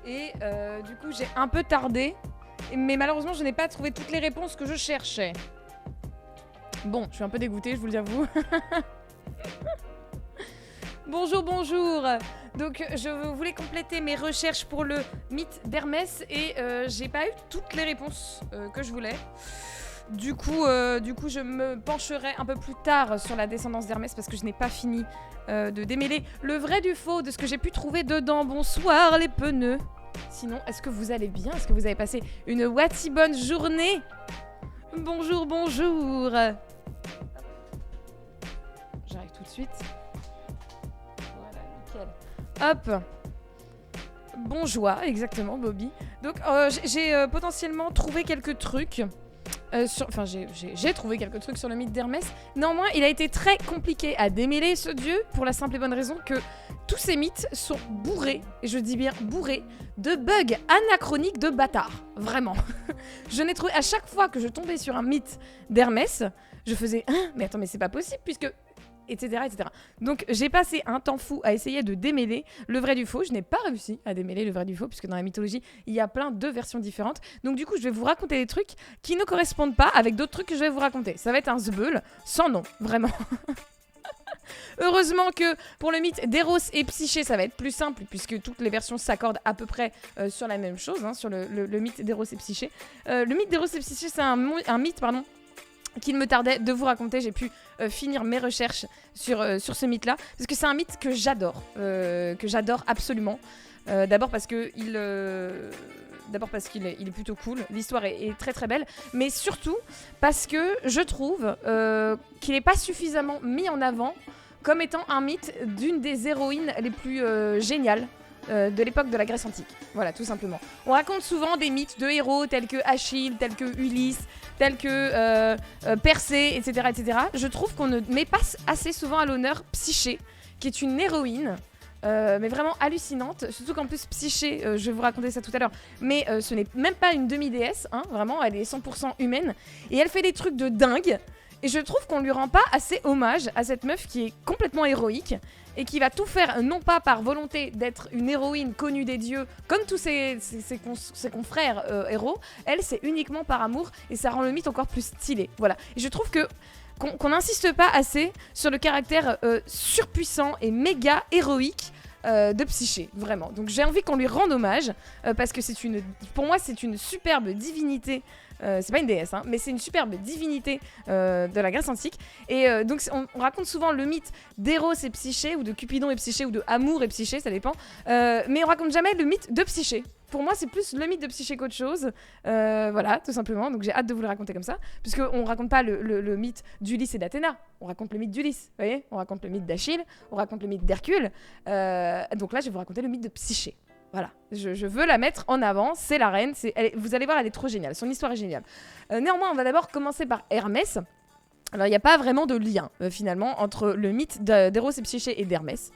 Et du coup, j'ai un peu tardé. Mais malheureusement, je n'ai pas trouvé toutes les réponses que je cherchais. Bon, je suis un peu dégoûtée, je vous l'avoue. Bonjour, bonjour. Donc, je voulais compléter mes recherches pour le mythe d'Hermès et j'ai pas eu toutes les réponses que je voulais. Du coup, je me pencherai un peu plus tard sur la descendance d'Hermès parce que je n'ai pas fini de démêler le vrai du faux de ce que j'ai pu trouver dedans. Bonsoir les peneux. Sinon, est-ce que vous allez bien? Est-ce que vous avez passé une wati bonne journée? Bonjour, bonjour. J'arrive tout de suite. Voilà, nickel. Hop. Bonjour, exactement, Bobby. Donc, j'ai potentiellement trouvé quelques trucs. J'ai trouvé quelques trucs sur le mythe d'Hermès. Néanmoins, il a été très compliqué à démêler ce dieu pour la simple et bonne raison que tous ces mythes sont bourrés, et je dis bien bourrés, de bugs anachroniques de bâtards. Vraiment. Je n'ai trouvé, à chaque fois que je tombais sur un mythe d'Hermès, je faisais « mais attends, mais c'est pas possible puisque... » etc., etc. Donc j'ai passé un temps fou à essayer de démêler le vrai du faux. Je n'ai pas réussi à démêler le vrai du faux puisque dans la mythologie, il y a plein de versions différentes. Donc du coup, je vais vous raconter des trucs qui ne correspondent pas avec d'autres trucs que je vais vous raconter. Ça va être un zbeul sans nom, vraiment. Heureusement que pour le mythe d'Eros et Psyché, ça va être plus simple puisque toutes les versions s'accordent à peu près sur la même chose, hein, sur le mythe d'Eros et Psyché. Le mythe d'Eros et Psyché, c'est un mythe, qu'il me tardait de vous raconter. J'ai pu finir mes recherches sur ce mythe-là, parce que c'est un mythe que j'adore absolument. D'abord parce qu'il est plutôt cool, l'histoire est très très belle, mais surtout parce que je trouve qu'il n'est pas suffisamment mis en avant comme étant un mythe d'une des héroïnes les plus géniales de l'époque de la Grèce antique. Voilà, tout simplement. On raconte souvent des mythes de héros tels que Achille, tels que Ulysse, tels que Persée, etc., etc. Je trouve qu'on ne met pas assez souvent à l'honneur Psyché, qui est une héroïne, mais vraiment hallucinante. Surtout qu'en plus, Psyché, je vais vous raconter ça tout à l'heure, mais ce n'est même pas une demi-déesse, hein, vraiment, elle est 100% humaine, et elle fait des trucs de dingue, et je trouve qu'on lui rend pas assez hommage à cette meuf qui est complètement héroïque, et qui va tout faire, non pas par volonté d'être une héroïne connue des dieux, comme tous ses confrères héros, elle, c'est uniquement par amour, et ça rend le mythe encore plus stylé. Voilà. Et je trouve qu'on n'insiste pas assez sur le caractère surpuissant et méga héroïque de Psyché, vraiment. Donc j'ai envie qu'on lui rende hommage, parce que pour moi, c'est une superbe divinité. C'est pas une déesse, hein, mais c'est une superbe divinité de la Grèce antique. Et donc on raconte souvent le mythe d'Éros et Psyché, ou de Cupidon et Psyché, ou de Amour et Psyché, ça dépend. Mais on raconte jamais le mythe de Psyché. Pour moi, c'est plus le mythe de Psyché qu'autre chose. Voilà, tout simplement. Donc j'ai hâte de vous le raconter comme ça. Puisqu'on raconte pas le mythe d'Ulysse et d'Athéna. On raconte le mythe d'Ulysse, vous voyez. On raconte le mythe d'Achille, on raconte le mythe d'Hercule. Donc là, je vais vous raconter le mythe de Psyché. Voilà, je veux la mettre en avant, c'est la reine, vous allez voir, elle est trop géniale, son histoire est géniale. Néanmoins, on va d'abord commencer par Hermès. Alors, il n'y a pas vraiment de lien, finalement, entre le mythe d'Éros et Psyché et d'Hermès,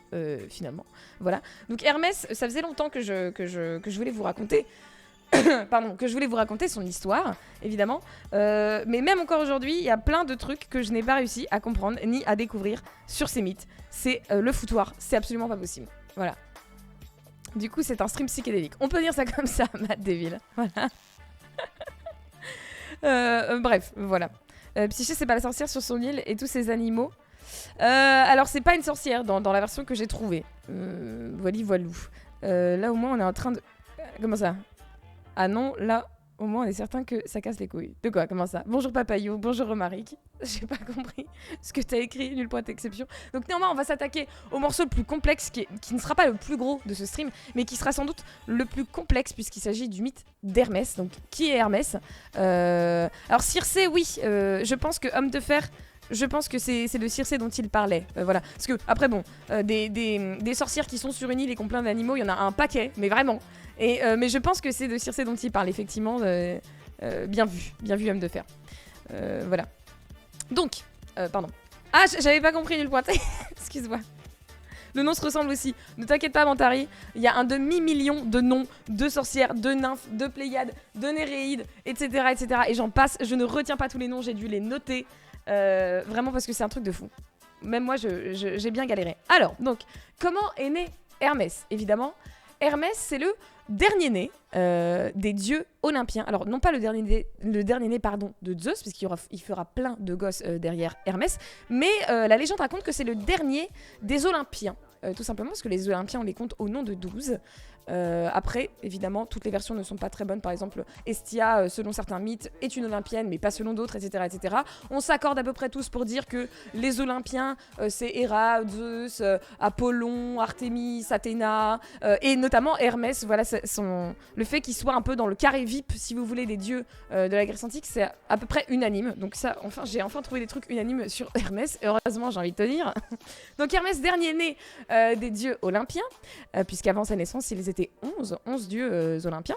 finalement. Voilà, donc Hermès, ça faisait longtemps que je voulais vous raconter... Pardon, que je voulais vous raconter son histoire, évidemment. Mais même encore aujourd'hui, il y a plein de trucs que je n'ai pas réussi à comprendre, ni à découvrir sur ces mythes. C'est le foutoir, c'est absolument pas possible. Voilà. Du coup, c'est un stream psychédélique. On peut dire ça comme ça, Matt Devil. Voilà. Bref, voilà. Psyché, c'est pas la sorcière sur son île et tous ses animaux. Alors, c'est pas une sorcière dans la version que j'ai trouvée. Voilou. Là, au moins, on est en train de... Comment ça? Ah non, là, au moins, on est certain que ça casse les couilles. De quoi? Comment ça? Bonjour Papayou, bonjour Romaric. J'ai pas compris ce que t'as écrit, nul point d'exception. Donc néanmoins, on va s'attaquer au morceau le plus complexe, qui ne sera pas le plus gros de ce stream, mais qui sera sans doute le plus complexe, puisqu'il s'agit du mythe d'Hermès. Donc, qui est Hermès? Alors, Circé, oui, je pense que Homme de Fer... Je pense que c'est de Circé dont il parlait. Voilà. Parce que, après, bon, des sorcières qui sont sur une île et qui ont plein d'animaux, il y en a un paquet, mais vraiment. Mais je pense que c'est de Circé dont il parle, effectivement. Bien vu, Homme de Fer. Voilà. Donc, pardon. Ah, j'avais pas compris nul point. Excuse-moi. Le nom se ressemble aussi. Ne t'inquiète pas, Mantari. Il y a un demi-million de noms de sorcières, de nymphes, de Pléiades, de Néréides, etc., etc. Et j'en passe. Je ne retiens pas tous les noms. J'ai dû les noter. Vraiment parce que c'est un truc de fou. Même moi, j'ai bien galéré. Alors, donc, comment est né Hermès? Évidemment, Hermès, c'est le dernier-né des dieux olympiens. Alors, non pas le dernier-né pardon, de Zeus, parce qu'il fera plein de gosses derrière Hermès, mais la légende raconte que c'est le dernier des Olympiens. Tout simplement parce que les Olympiens, on les compte au nom de 12. Après, évidemment, toutes les versions ne sont pas très bonnes. Par exemple, Hestia, selon certains mythes, est une Olympienne, mais pas selon d'autres, etc., etc. On s'accorde à peu près tous pour dire que les Olympiens, c'est Héra, Zeus, Apollon, Artémis, Athéna, et notamment Hermès. Voilà, le fait qu'il soit un peu dans le carré VIP, si vous voulez, des dieux de la Grèce antique, c'est à peu près unanime. Donc ça, j'ai enfin trouvé des trucs unanimes sur Hermès. Heureusement, j'ai envie de te dire. Donc Hermès, dernier-né des dieux olympiens, puisqu'avant sa naissance, ils étaient 11 dieux olympiens.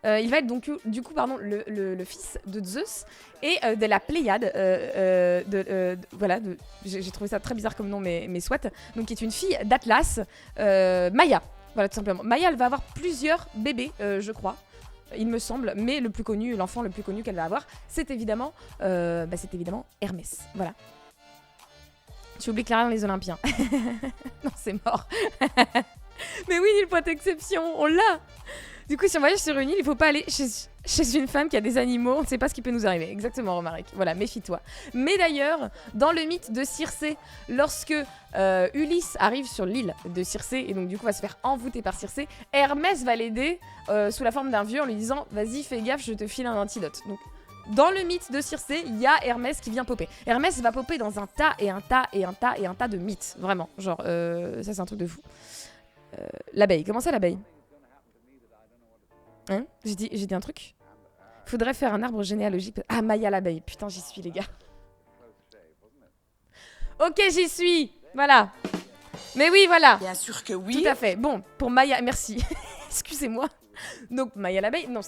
Il va être donc du coup le fils de Zeus et de la Pléiade. Voilà, j'ai trouvé ça très bizarre comme nom, mais soit. Donc, qui est une fille d'Atlas, Maïa. Voilà, tout simplement. Maïa, elle va avoir plusieurs bébés, je crois. Il me semble, mais l'enfant le plus connu qu'elle va avoir, c'est évidemment Hermès. Voilà. Tu oublies Clara dans les Olympiens. Non, c'est mort. Mais oui, île point exception, on l'a. Du coup, si on voyage sur une île, il faut pas aller chez une femme qui a des animaux. On ne sait pas ce qui peut nous arriver. Exactement, Romaric. Voilà, méfie-toi. Mais d'ailleurs, dans le mythe de Circé, lorsque Ulysse arrive sur l'île de Circé, et donc du coup va se faire envoûter par Circé, Hermès va l'aider sous la forme d'un vieux en lui disant « Vas-y, fais gaffe, je te file un antidote. » Donc, dans le mythe de Circé, il y a Hermès qui vient popper. Hermès va popper dans un tas et un tas et un tas et un tas de mythes. Vraiment, genre, ça c'est un truc de fou. L'abeille, comment ça l'abeille? Hein? J'ai dit un truc? Faudrait faire un arbre généalogique. Ah, Maïa l'abeille. Putain, j'y suis, les gars. Ok, j'y suis. Voilà. Mais oui, voilà. Bien sûr que oui. Tout à fait. Bon, pour Maïa, merci. Excusez-moi. Donc, Maïa l'abeille, non,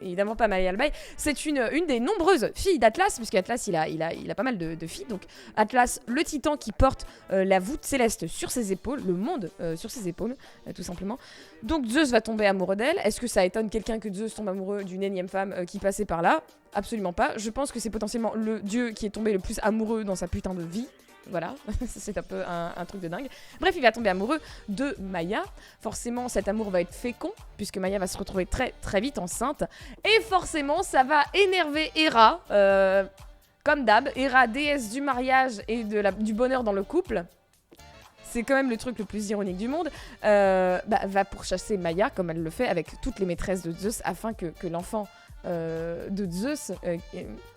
évidemment pas Maïa l'abeille, c'est une des nombreuses filles d'Atlas, puisque Atlas, il a pas mal de filles. Donc, Atlas, le titan qui porte la voûte céleste sur ses épaules, le monde sur ses épaules, tout simplement. Donc, Zeus va tomber amoureux d'elle. Est-ce que ça étonne quelqu'un que Zeus tombe amoureux d'une énième femme qui passait par là? Absolument pas. Je pense que c'est potentiellement le dieu qui est tombé le plus amoureux dans sa putain de vie. Voilà, c'est un peu un truc de dingue. Bref, il va tomber amoureux de Maïa. Forcément, cet amour va être fécond, puisque Maïa va se retrouver très très vite enceinte. Et forcément, ça va énerver Héra, comme d'hab. Héra, déesse du mariage et du bonheur dans le couple. C'est quand même le truc le plus ironique du monde. Va pourchasser Maïa, comme elle le fait avec toutes les maîtresses de Zeus, afin que l'enfant de Zeus,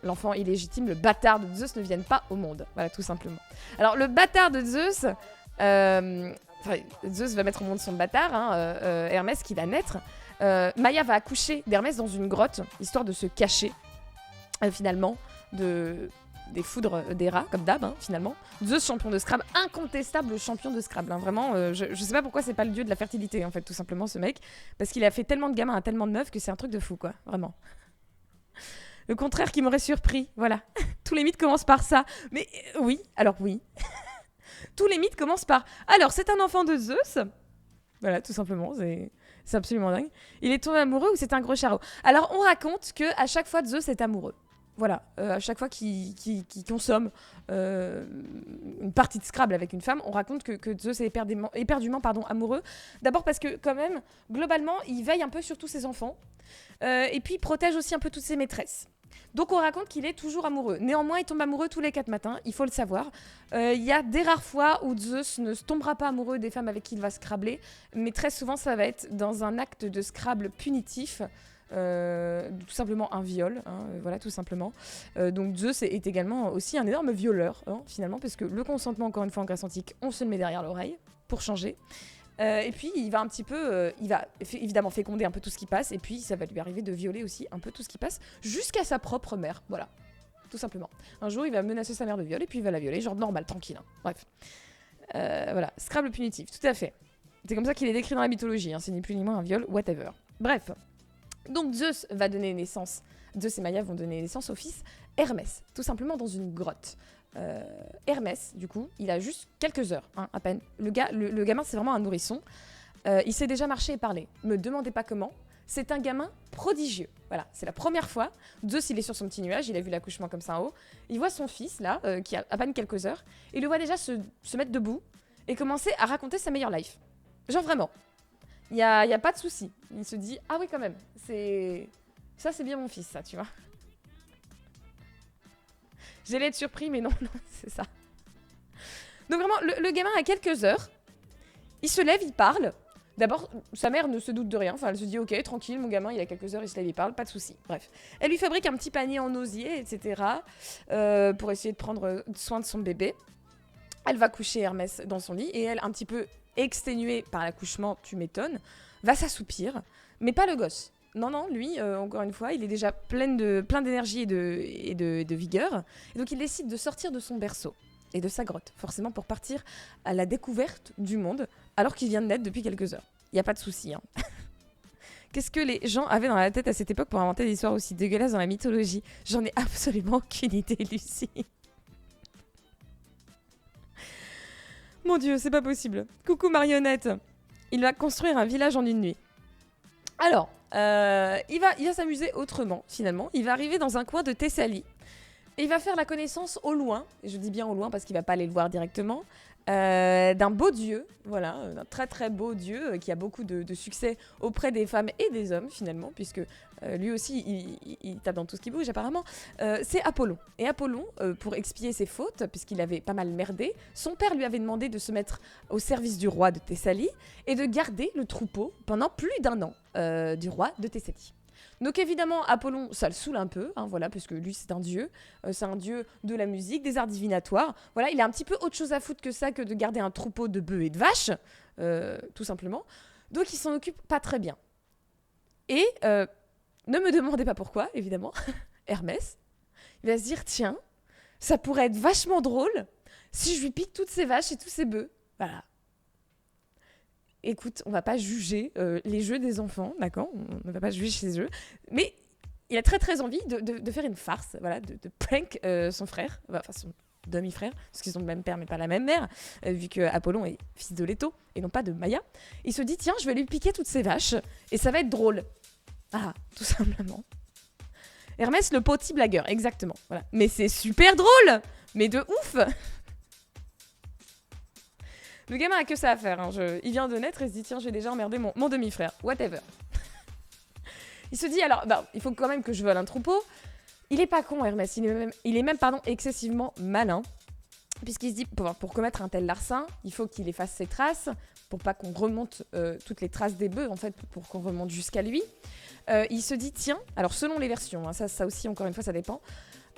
l'enfant illégitime, le bâtard de Zeus ne vienne pas au monde. Voilà, tout simplement. Alors, le bâtard de Zeus, Zeus va mettre au monde son bâtard, Hermès qui va naître. Maïa va accoucher d'Hermès dans une grotte, histoire de se cacher, finalement, des foudres d'Héra, comme d'hab, finalement. Zeus, champion de Scrabble, incontestable champion de Scrabble. Vraiment, je sais pas pourquoi c'est pas le dieu de la fertilité, en fait, tout simplement, ce mec. Parce qu'il a fait tellement de gamins à tellement de meufs que c'est un truc de fou, quoi. Vraiment. Le contraire qui m'aurait surpris, voilà. Tous les mythes commencent par ça. Mais oui, alors oui. Tous les mythes commencent par... Alors, c'est un enfant de Zeus. Voilà, tout simplement, c'est absolument dingue. Il est tombé amoureux ou c'est un gros charreau? Alors, on raconte qu'à chaque fois, Zeus est amoureux. Voilà, à chaque fois qu'il consomme une partie de Scrabble avec une femme, on raconte que Zeus est éperdument amoureux. D'abord parce que, quand même, globalement, il veille un peu sur tous ses enfants. Et puis, il protège aussi un peu toutes ses maîtresses. Donc, on raconte qu'il est toujours amoureux. Néanmoins, il tombe amoureux tous les 4 matins, il faut le savoir. Il y a des rares fois où Zeus ne tombera pas amoureux des femmes avec qui il va Scrabbler. Mais très souvent, ça va être dans un acte de Scrabble punitif. Tout simplement un viol, voilà, tout simplement. Donc Zeus est également aussi un énorme violeur, finalement, parce que le consentement, encore une fois en Grèce antique, on se le met derrière l'oreille pour changer. Et puis il va un petit peu, il va évidemment féconder un peu tout ce qui passe, et puis ça va lui arriver de violer aussi un peu tout ce qui passe, jusqu'à sa propre mère, voilà, tout simplement. Un jour il va menacer sa mère de viol, et puis il va la violer, genre normal, tranquille, bref. Voilà, Scrabble punitif, tout à fait. C'est comme ça qu'il est décrit dans la mythologie, c'est ni plus ni moins un viol, whatever. Bref. Donc Zeus va donner naissance, Zeus et Maïa vont donner naissance au fils Hermès, tout simplement dans une grotte. Hermès, du coup, il a juste quelques heures, à peine. Le gamin, c'est vraiment un nourrisson. Il sait déjà marcher et parler. Me demandez pas comment. C'est un gamin prodigieux. Voilà, c'est la première fois. Zeus, il est sur son petit nuage, il a vu l'accouchement comme ça en haut. Il voit son fils, là, qui a à peine quelques heures. Il le voit déjà se mettre debout et commencer à raconter sa meilleure life. Genre vraiment. y a pas de souci. Il se dit, ah oui, quand même, ça, c'est bien mon fils, ça, tu vois. J'allais être surpris, mais non, non, c'est ça. Donc vraiment, le gamin a quelques heures. Il se lève, il parle. D'abord, sa mère ne se doute de rien. Enfin, elle se dit, ok, tranquille, mon gamin, il a quelques heures, il se lève, il parle, pas de souci. Bref. Elle lui fabrique un petit panier en osier, etc. Pour essayer de prendre soin de son bébé. Elle va coucher Hermès dans son lit. Et elle, un petit peu exténuée par l'accouchement, tu m'étonnes, va s'assoupir. Mais pas le gosse. Non, non, lui, encore une fois, il est déjà plein d'énergie et de vigueur. Et donc, il décide de sortir de son berceau et de sa grotte, forcément pour partir à la découverte du monde, alors qu'il vient de naître depuis quelques heures. Il n'y a pas de souci. Hein. Qu'est-ce que les gens avaient dans la tête à cette époque pour inventer des histoires aussi dégueulasses dans la mythologie? J'en ai absolument aucune idée, Lucie. Mon Dieu, c'est pas possible. Coucou marionnette. Il va construire un village en une nuit. Alors, il va s'amuser autrement, finalement. Il va arriver dans un coin de Thessalie. Et il va faire la connaissance au loin, et je dis bien au loin parce qu'il va pas aller le voir directement, d'un beau dieu, voilà, d'un très très beau dieu qui a beaucoup de succès auprès des femmes et des hommes finalement, puisque lui aussi il tape dans tout ce qui bouge apparemment. C'est Apollon. Et Apollon, pour expier ses fautes, puisqu'il avait pas mal merdé, son père lui avait demandé de se mettre au service du roi de Thessalie et de garder le troupeau pendant plus d'1 an du roi de Thessalie. Donc évidemment, Apollon, ça le saoule un peu, hein, voilà, parce que lui, c'est un dieu de la musique, des arts divinatoires. Voilà, il a un petit peu autre chose à foutre que ça, que de garder un troupeau de bœufs et de vaches, tout simplement. Donc il s'en occupe pas très bien. Et, ne me demandez pas pourquoi, évidemment, Hermès, il va se dire, tiens, ça pourrait être vachement drôle si je lui pique toutes ces vaches et tous ces bœufs. Voilà. Écoute, on va pas juger les jeux des enfants, d'accord? On ne va pas juger ces jeux. Mais il a très très envie de faire une farce, voilà, de prank son frère, enfin son demi-frère, parce qu'ils ont le même père mais pas la même mère, vu que Apollon est fils de Leto et non pas de Maïa. Il se dit, tiens, je vais lui piquer toutes ces vaches et ça va être drôle. Voilà, tout simplement. Hermès, le petit blagueur, exactement. Voilà. Mais c'est super drôle, mais de ouf. Le gamin a que ça à faire. Hein. Il vient de naître et se dit tiens, j'ai déjà emmerdé mon demi-frère. Whatever. Il se dit alors, il faut quand même que je vole un troupeau. Il est pas con, Hermès. Il est même excessivement malin. Puisqu'il se dit pour commettre un tel larcin, il faut qu'il efface ses traces. Pour pas qu'on remonte toutes les traces des bœufs, en fait, pour qu'on remonte jusqu'à lui. Il se dit tiens, alors selon les versions, hein, ça aussi, encore une fois, ça dépend.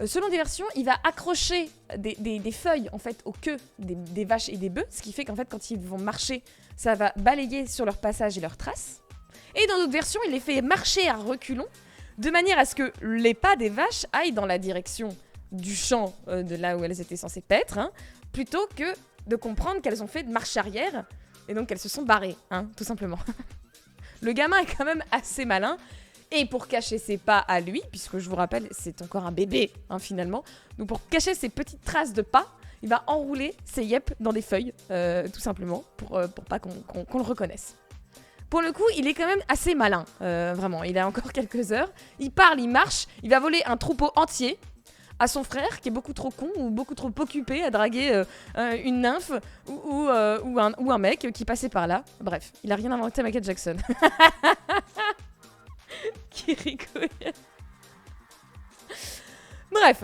Selon des versions, il va accrocher des feuilles en fait aux queues des vaches et des bœufs, ce qui fait qu'en fait quand ils vont marcher, ça va balayer sur leur passage et leurs traces. Et dans d'autres versions, il les fait marcher à reculons, de manière à ce que les pas des vaches aillent dans la direction du champ de là où elles étaient censées paître, hein, plutôt que de comprendre qu'elles ont fait de marche arrière et donc qu'elles se sont barrées, hein, tout simplement. Le gamin est quand même assez malin. Et pour cacher ses pas à lui, puisque je vous rappelle, c'est encore un bébé, hein, finalement. Donc pour cacher ses petites traces de pas, il va enrouler ses yep dans des feuilles, tout simplement, pour pas qu'on le reconnaisse. Pour le coup, il est quand même assez malin, vraiment. Il a encore quelques heures. Il parle, il marche, il va voler un troupeau entier à son frère, qui est beaucoup trop con ou beaucoup trop occupé à draguer une nymphe ou un mec qui passait par là. Bref, il a rien inventé à Michael Jackson. Qui rigole. Bref.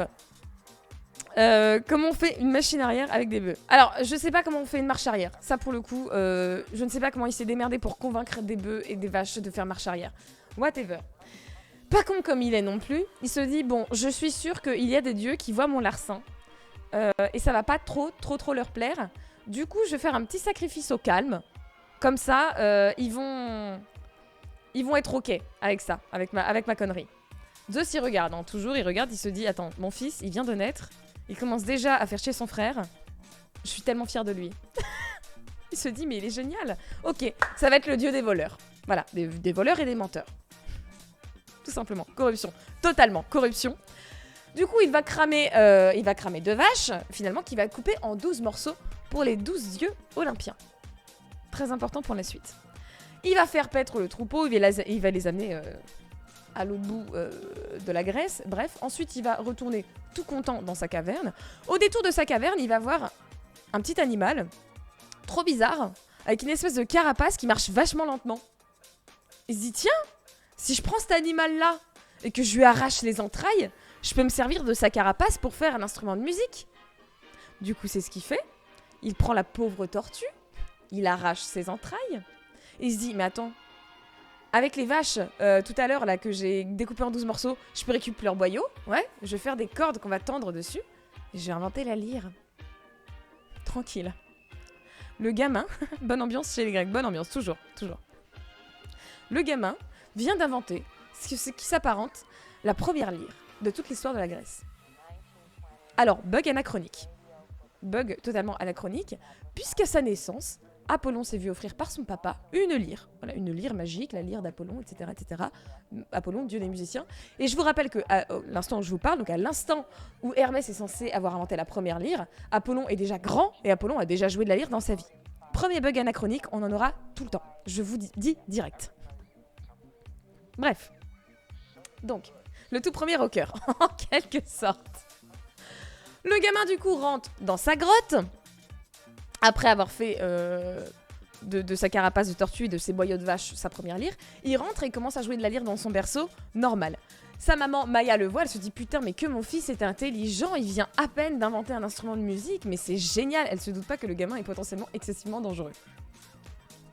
Comment on fait une machine arrière avec des bœufs? Alors, je sais pas comment on fait une marche arrière. Ça, pour le coup, je ne sais pas comment il s'est démerdé pour convaincre des bœufs et des vaches de faire marche arrière. Whatever. Pas con comme il est non plus. Il se dit, bon, je suis sûr qu'il y a des dieux qui voient mon larcin. Et ça va pas trop leur plaire. Du coup, je vais faire un petit sacrifice au calme. Comme ça, ils vont être ok avec ça, avec ma connerie. Zeus, il regarde, hein, toujours, il regarde, il se dit, attends, mon fils, il vient de naître, il commence déjà à faire chier son frère, je suis tellement fière de lui. Il se dit, mais il est génial. Ok, ça va être le dieu des voleurs. Voilà, des voleurs et des menteurs. Tout simplement, corruption. Totalement, corruption. Du coup, il va cramer 2 vaches, finalement, qu'il va couper en 12 morceaux pour les 12 dieux olympiens. Très important pour la suite. Il va faire paître le troupeau, il va les amener à l'autre bout de la Grèce. Bref, ensuite, il va retourner tout content dans sa caverne. Au détour de sa caverne, il va voir un petit animal, trop bizarre, avec une espèce de carapace qui marche vachement lentement. il se dit tiens, si je prends cet animal-là et que je lui arrache les entrailles, je peux me servir de sa carapace pour faire un instrument de musique. Du coup, c'est ce qu'il fait. Il prend la pauvre tortue, il arrache ses entrailles, et il se dit mais attends, avec les vaches, tout à l'heure là que j'ai découpé en 12 morceaux, je peux récupérer leur boyau, ouais, je vais faire des cordes qu'on va tendre dessus, et je vais inventer la lyre. Tranquille. Le gamin, bonne ambiance chez les Grecs, bonne ambiance, toujours. Le gamin vient d'inventer ce qui s'apparente la première lyre de toute l'histoire de la Grèce. Alors, bug anachronique. Bug totalement anachronique, puisqu'à sa naissance, Apollon s'est vu offrir par son papa une lyre. Voilà, une lyre magique, la lyre d'Apollon, etc., etc. Apollon, dieu des musiciens. Et je vous rappelle que à l'instant où je vous parle, donc à l'instant où Hermès est censé avoir inventé la première lyre, Apollon est déjà grand et Apollon a déjà joué de la lyre dans sa vie. Premier bug anachronique, on en aura tout le temps. Je vous dis direct. Bref. Donc, le tout premier rocker, en quelque sorte. Le gamin, du coup, rentre dans sa grotte. Après avoir fait de sa carapace de tortue et de ses boyaux de vache sa première lyre, il rentre et commence à jouer de la lyre dans son berceau, normal. Sa maman, Maya, le voit, elle se dit « Putain, mais que mon fils est intelligent, il vient à peine d'inventer un instrument de musique, mais c'est génial !» Elle se doute pas que le gamin est potentiellement excessivement dangereux.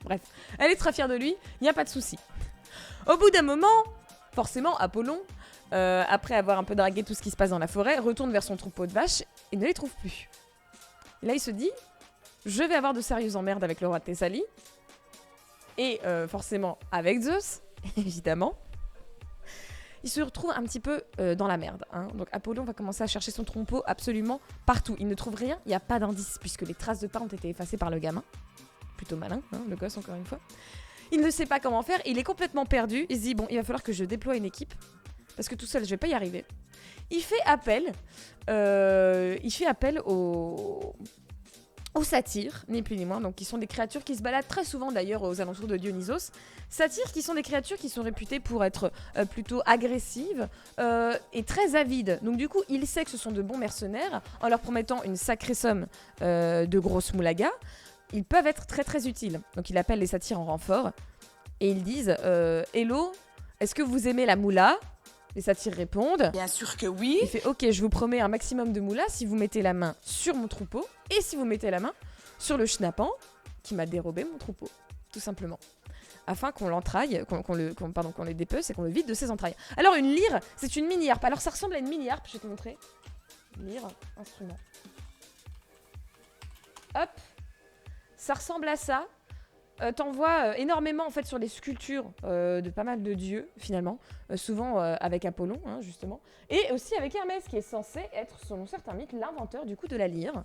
Bref, elle est très fière de lui, y a pas de souci. Au bout d'un moment, forcément, Apollon, après avoir un peu dragué tout ce qui se passe dans la forêt, retourne vers son troupeau de vaches et ne les trouve plus. Et là, il se dit « Je vais avoir de sérieuses emmerdes avec le roi de Thessalie. » Et forcément avec Zeus, évidemment. Il se retrouve un petit peu dans la merde. Hein. Donc Apollon va commencer à chercher son troupeau absolument partout. Il ne trouve rien, il n'y a pas d'indice, puisque les traces de pas ont été effacées par le gamin. Plutôt malin, hein, le gosse encore une fois. Il ne sait pas comment faire, il est complètement perdu. Il se dit, bon, il va falloir que je déploie une équipe, parce que tout seul, je vais pas y arriver. Il fait appel aux satyres, ni plus ni moins, donc qui sont des créatures qui se baladent très souvent d'ailleurs aux alentours de Dionysos. Satyres qui sont des créatures qui sont réputées pour être plutôt agressives et très avides. Donc du coup, il sait que ce sont de bons mercenaires, en leur promettant une sacrée somme de grosses moulagas. Ils peuvent être très très utiles. Donc il appelle les satyres en renfort et ils disent Hello, est-ce que vous aimez la moula ? Les satyres répondent Bien sûr que oui. Il fait ok, je vous promets un maximum de moula si vous mettez la main sur mon troupeau et si vous mettez la main sur le schnappant qui m'a dérobé mon troupeau, tout simplement. Afin qu'on l'entraille, qu'on les dépece et qu'on le vide de ses entrailles. Alors une lyre, c'est une mini-harpe. Alors ça ressemble à une mini-harpe, je vais te montrer. Lyre, instrument. Hop. Ça ressemble à ça. T'en vois énormément en fait sur les sculptures de pas mal de dieux finalement, souvent avec Apollon hein, justement, et aussi avec Hermès qui est censé être selon certains mythes l'inventeur du coup de la lyre.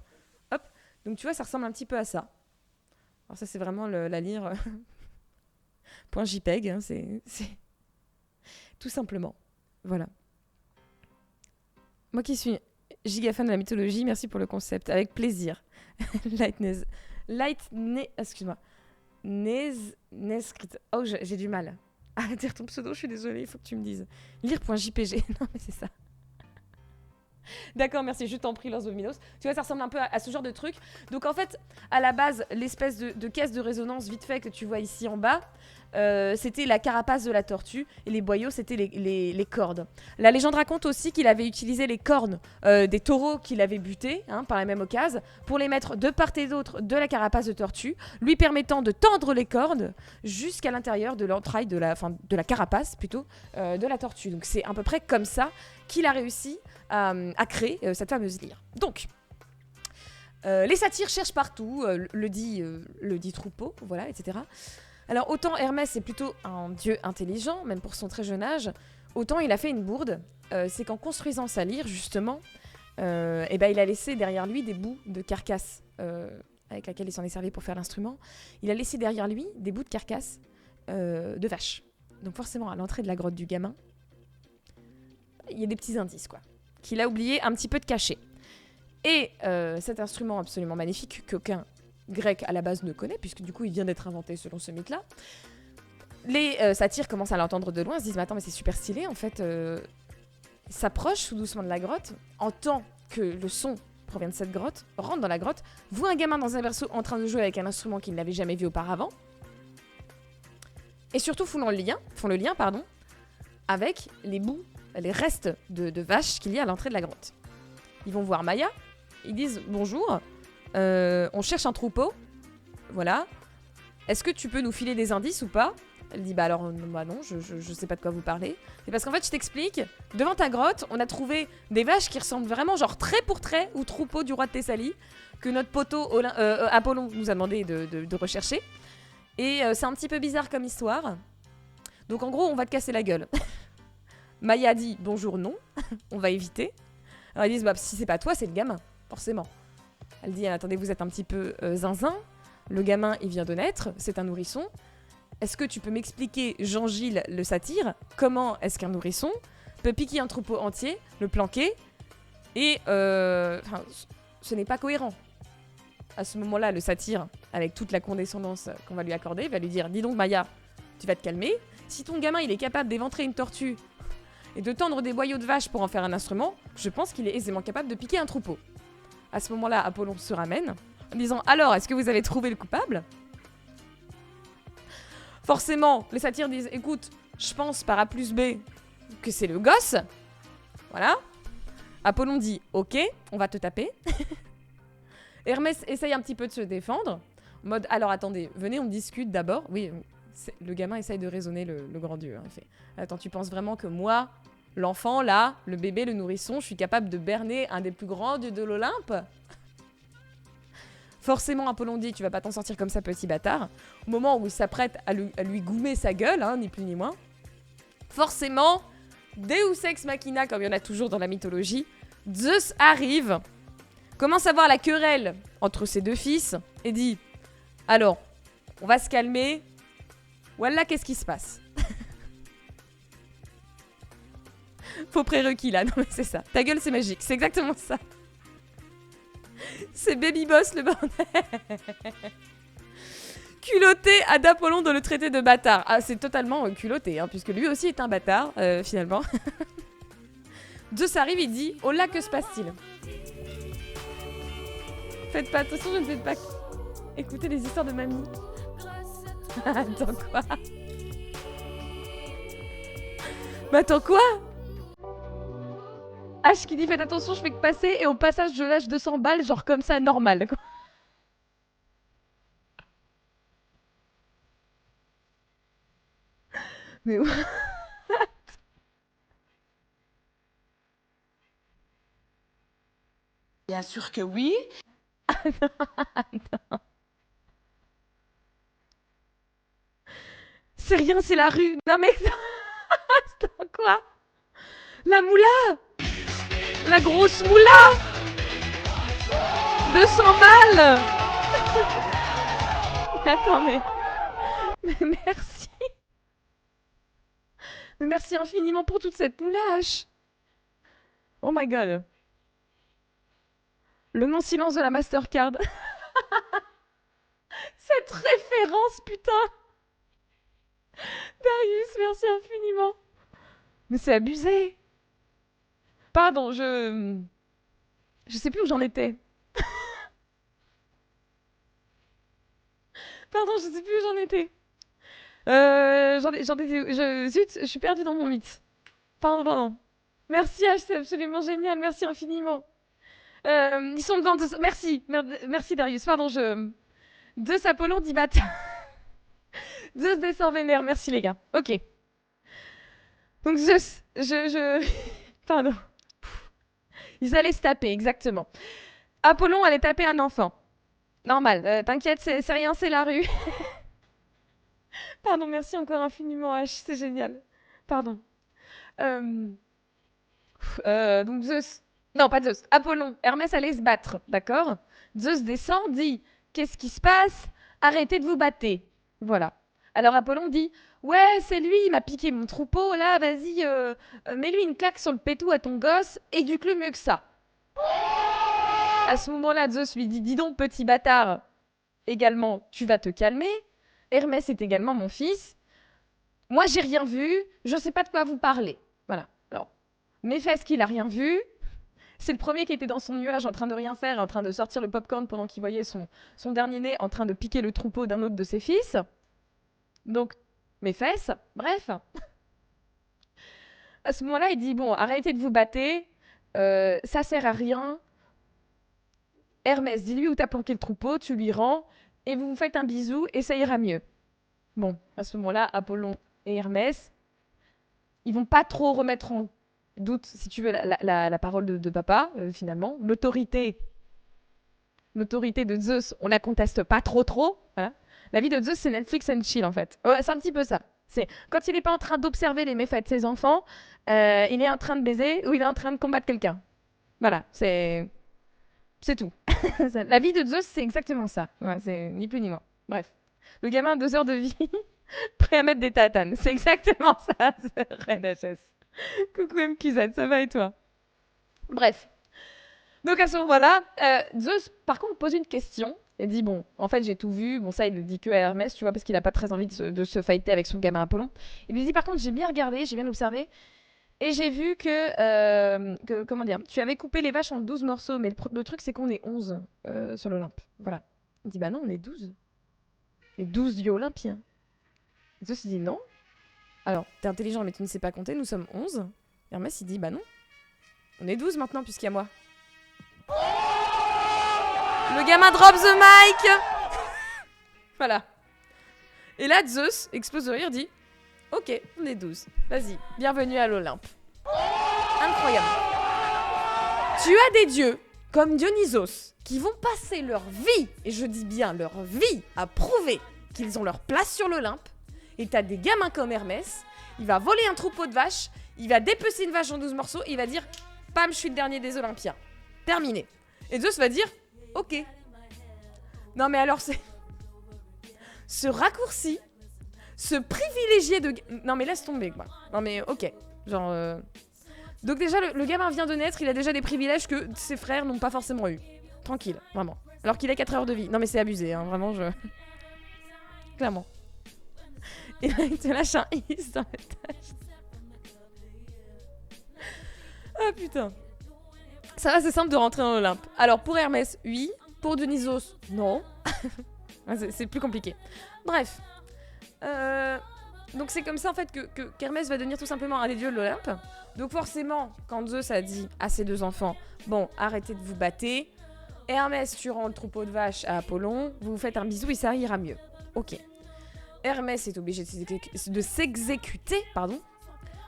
Hop, donc tu vois ça ressemble un petit peu à ça. Alors ça c'est vraiment la lyre .jpeg, hein, c'est tout simplement. Voilà. Moi qui suis giga fan de la mythologie, merci pour le concept, avec plaisir. Excuse-moi. Nescrit. Oh, j'ai du mal à dire ton pseudo, je suis désolée, il faut que tu me dises. Lire.jpg. Non, mais c'est ça. D'accord, merci, je t'en prie, Lors of Minos. Tu vois, ça ressemble un peu à ce genre de truc. Donc, en fait, à la base, l'espèce de caisse de résonance vite fait que tu vois ici en bas, c'était la carapace de la tortue et les boyaux, c'était les cordes. La légende raconte aussi qu'il avait utilisé les cornes des taureaux qu'il avait butés hein, par la même occasion pour les mettre de part et d'autre de la carapace de tortue, lui permettant de tendre les cordes jusqu'à l'intérieur de l'entraille de la carapace plutôt de la tortue. Donc c'est à peu près comme ça qu'il a réussi à créer cette fameuse lyre. Donc les satyres cherchent partout, le dit troupeau, voilà, etc. Alors autant Hermès est plutôt un dieu intelligent, même pour son très jeune âge, autant il a fait une bourde. C'est qu'en construisant sa lyre, justement, il a laissé derrière lui des bouts de carcasse avec laquelle il s'en est servi pour faire l'instrument. Il a laissé derrière lui des bouts de carcasse de vache. Donc forcément, à l'entrée de la grotte du gamin, il y a des petits indices, quoi, qu'il a oublié un petit peu de cacher. Et cet instrument absolument magnifique qu'aucun grec à la base ne connaît, puisque du coup il vient d'être inventé selon ce mythe-là. Les satyres commencent à l'entendre de loin, se disent mais attends mais c'est super stylé en fait. S'approche tout doucement de la grotte, entend que le son provient de cette grotte, rentre dans la grotte, voit un gamin dans un berceau en train de jouer avec un instrument qu'il n'avait jamais vu auparavant, Et surtout font le lien pardon, avec les bouts, les restes de vaches qu'il y a à l'entrée de la grotte. Ils vont voir Maya, ils disent bonjour, on cherche un troupeau, voilà. Est-ce que tu peux nous filer des indices ou pas? Elle dit bah alors bah non, je sais pas de quoi vous parlez. C'est parce qu'en fait je t'explique, devant ta grotte, on a trouvé des vaches qui ressemblent vraiment genre trait pour trait au troupeau du roi de Thessalie, que notre poteau Apollon nous a demandé de rechercher. Et c'est un petit peu bizarre comme histoire. Donc en gros, on va te casser la gueule. Maya dit bonjour non, on va éviter. Alors ils disent bah si c'est pas toi, c'est le gamin, forcément. Elle dit attendez, vous êtes un petit peu zinzin. Le gamin, il vient de naître, c'est un nourrisson. Est-ce que tu peux m'expliquer, Jean-Gilles le satyre, comment est-ce qu'un nourrisson peut piquer un troupeau entier, le planquer, et ce n'est pas cohérent. À ce moment-là, le satyre, avec toute la condescendance qu'on va lui accorder, va lui dire « Dis donc Maya, tu vas te calmer. Si ton gamin il est capable d'éventrer une tortue et de tendre des boyaux de vache pour en faire un instrument, je pense qu'il est aisément capable de piquer un troupeau. » À ce moment-là, Apollon se ramène en disant « Alors, est-ce que vous avez trouvé le coupable ?» Forcément, les satyres disent « Écoute, je pense par A plus B que c'est le gosse. » Voilà. Apollon dit « Ok, on va te taper. » Hermès essaye un petit peu de se défendre. En mode « Alors attendez, venez, on discute d'abord. » Oui, le gamin essaye de raisonner le grand dieu. Hein. Il fait « Attends, tu penses vraiment que moi, l'enfant, là, le bébé, le nourrisson, je suis capable de berner un des plus grands dieux de l'Olympe ?» Forcément, Apollon dit « Tu vas pas t'en sortir comme ça, petit bâtard. » Au moment où il s'apprête à lui goumer sa gueule, hein, ni plus ni moins. Forcément, Deus ex machina, comme il y en a toujours dans la mythologie, Zeus arrive, commence à voir la querelle entre ses deux fils, et dit « Alors, on va se calmer. Voilà, qu'est-ce qui se passe ?» Faux prérequis, là. Non, mais c'est ça. Ta gueule, c'est magique. C'est exactement ça. C'est Baby Boss, le bordel. Culotté à d'Apollon dans le traité de bâtard. Ah, c'est totalement culotté, hein, puisque lui aussi est un bâtard, finalement. Zeus arrive, il dit « Oh là, que se passe-t-il » Faites pas attention, je ne fais pas écouter les histoires de mamie. Attends, quoi? Mais attends, quoi? H qui dit faites attention, je fais que passer et au passage je lâche 200 balles, genre comme ça, normal. Quoi. Mais où? Bien sûr que oui. Non. C'est rien, c'est la rue. Non mais... Attends, quoi? La moula? La grosse moula? 200 balles. Attends, mais merci. Mais merci infiniment pour toute cette moulage. Oh my god. Le non-silence de la Mastercard. Cette référence, putain. Darius, merci infiniment. Mais c'est abusé. Pardon, je sais plus où j'en étais. Pardon, je sais plus où j'en étais. Zut, je suis perdue dans mon mythe. Pardon. Merci H, c'est absolument génial, merci infiniment. Ils sont dedans, merci Darius, pardon, Zeus Apollon dit bâtard. Zeus descend vénère, merci les gars. Ok. Donc Zeus, Pardon. Ils allaient se taper, exactement. Apollon allait taper un enfant. Normal, t'inquiète, c'est rien, c'est la rue. Pardon, merci encore infiniment H, c'est génial. Pardon. Donc Zeus... Non, pas Zeus. Apollon, Hermès allait se battre, d'accord? Zeus descend, dit « Qu'est-ce qui se passe? Arrêtez de vous battre. » Voilà. Alors Apollon dit « Ouais, c'est lui, il m'a piqué mon troupeau, là, vas-y, mets-lui une claque sur le pétou à ton gosse, éduque-le mieux que ça. » À ce moment-là, Zeus lui dit « Dis donc, petit bâtard, également, tu vas te calmer. Hermès est également mon fils. Moi, j'ai rien vu, je sais pas de quoi vous parlez. » Voilà. Alors, Méphès, qu'il a rien vu. C'est le premier qui était dans son nuage en train de rien faire, en train de sortir le popcorn pendant qu'il voyait son dernier-né en train de piquer le troupeau d'un autre de ses fils. Donc, mes fesses, bref. À ce moment-là, il dit, bon, arrêtez de vous battre, ça sert à rien. Hermès, dis-lui où t'as planqué le troupeau, tu lui rends, et vous vous faites un bisou, et ça ira mieux. Bon, à ce moment-là, Apollon et Hermès, ils vont pas trop remettre en doute, si tu veux, la parole de papa, finalement. L'autorité de Zeus, on la conteste pas trop. Voilà. La vie de Zeus, c'est Netflix and chill, en fait. Ouais, c'est un petit peu ça. C'est quand il n'est pas en train d'observer les méfaits de ses enfants, il est en train de baiser ou il est en train de combattre quelqu'un. Voilà, c'est tout. La vie de Zeus, c'est exactement ça. Ouais, c'est ni plus ni moins. Bref. Le gamin a 2 heures de vie, prêt à mettre des tatanes. C'est exactement ça, Reine HS. Coucou MQZ, ça va et toi? Bref. Donc à ce moment-là, Zeus, par contre, pose une question. Il dit, bon, en fait, j'ai tout vu. Bon, ça, il le dit que à Hermès, tu vois, parce qu'il a pas très envie de se fighter avec son gamin Apollon. Il lui dit, par contre, j'ai bien regardé, j'ai bien observé. Et j'ai vu comment dire, tu avais coupé les vaches en 12 morceaux, mais le truc, c'est qu'on est 11 sur l'Olympe. Voilà. Il dit, bah non, on est 12. Les 12 dieux olympiens. Zeus, il dit, non. Alors, t'es intelligent, mais tu ne sais pas compter, nous sommes 11. Hermès, il dit, bah non. On est 12 maintenant, puisqu'il y a moi. Le gamin drop the mic. Voilà. Et là, Zeus explose de rire, dit, ok, on est 12. Vas-y, bienvenue à l'Olympe. Incroyable. Tu as des dieux, comme Dionysos, qui vont passer leur vie, et je dis bien leur vie, à prouver qu'ils ont leur place sur l'Olympe. Et t'as des gamins comme Hermès, il va voler un troupeau de vaches, il va dépecer une vache en 12 morceaux, et il va dire, pam, je suis le dernier des Olympiens. Terminé. Et Zeus va dire, ok. Non mais alors c'est... Ce raccourci, ce privilégié de... Non mais laisse tomber quoi. Non mais ok. Genre... Donc déjà le gamin vient de naître, il a déjà des privilèges que ses frères n'ont pas forcément eu. Tranquille, vraiment. Alors qu'il a 4 heures de vie. Non mais c'est abusé, hein, vraiment je... Clairement. Et là il te lâche un is dans la tâche. Ah putain. Ça va, c'est simple de rentrer dans l'Olympe. Alors pour Hermès, oui. Pour Dionysos, non. C'est plus compliqué. Bref. Donc c'est comme ça en fait qu'Hermès va devenir tout simplement un des dieux de l'Olympe. Donc forcément, quand Zeus a dit à ses 2 enfants, bon, arrêtez de vous battre. Hermès, tu rends le troupeau de vaches à Apollon, vous vous faites un bisou et ça ira mieux. Ok. Hermès est obligé de s'exécuter, pardon.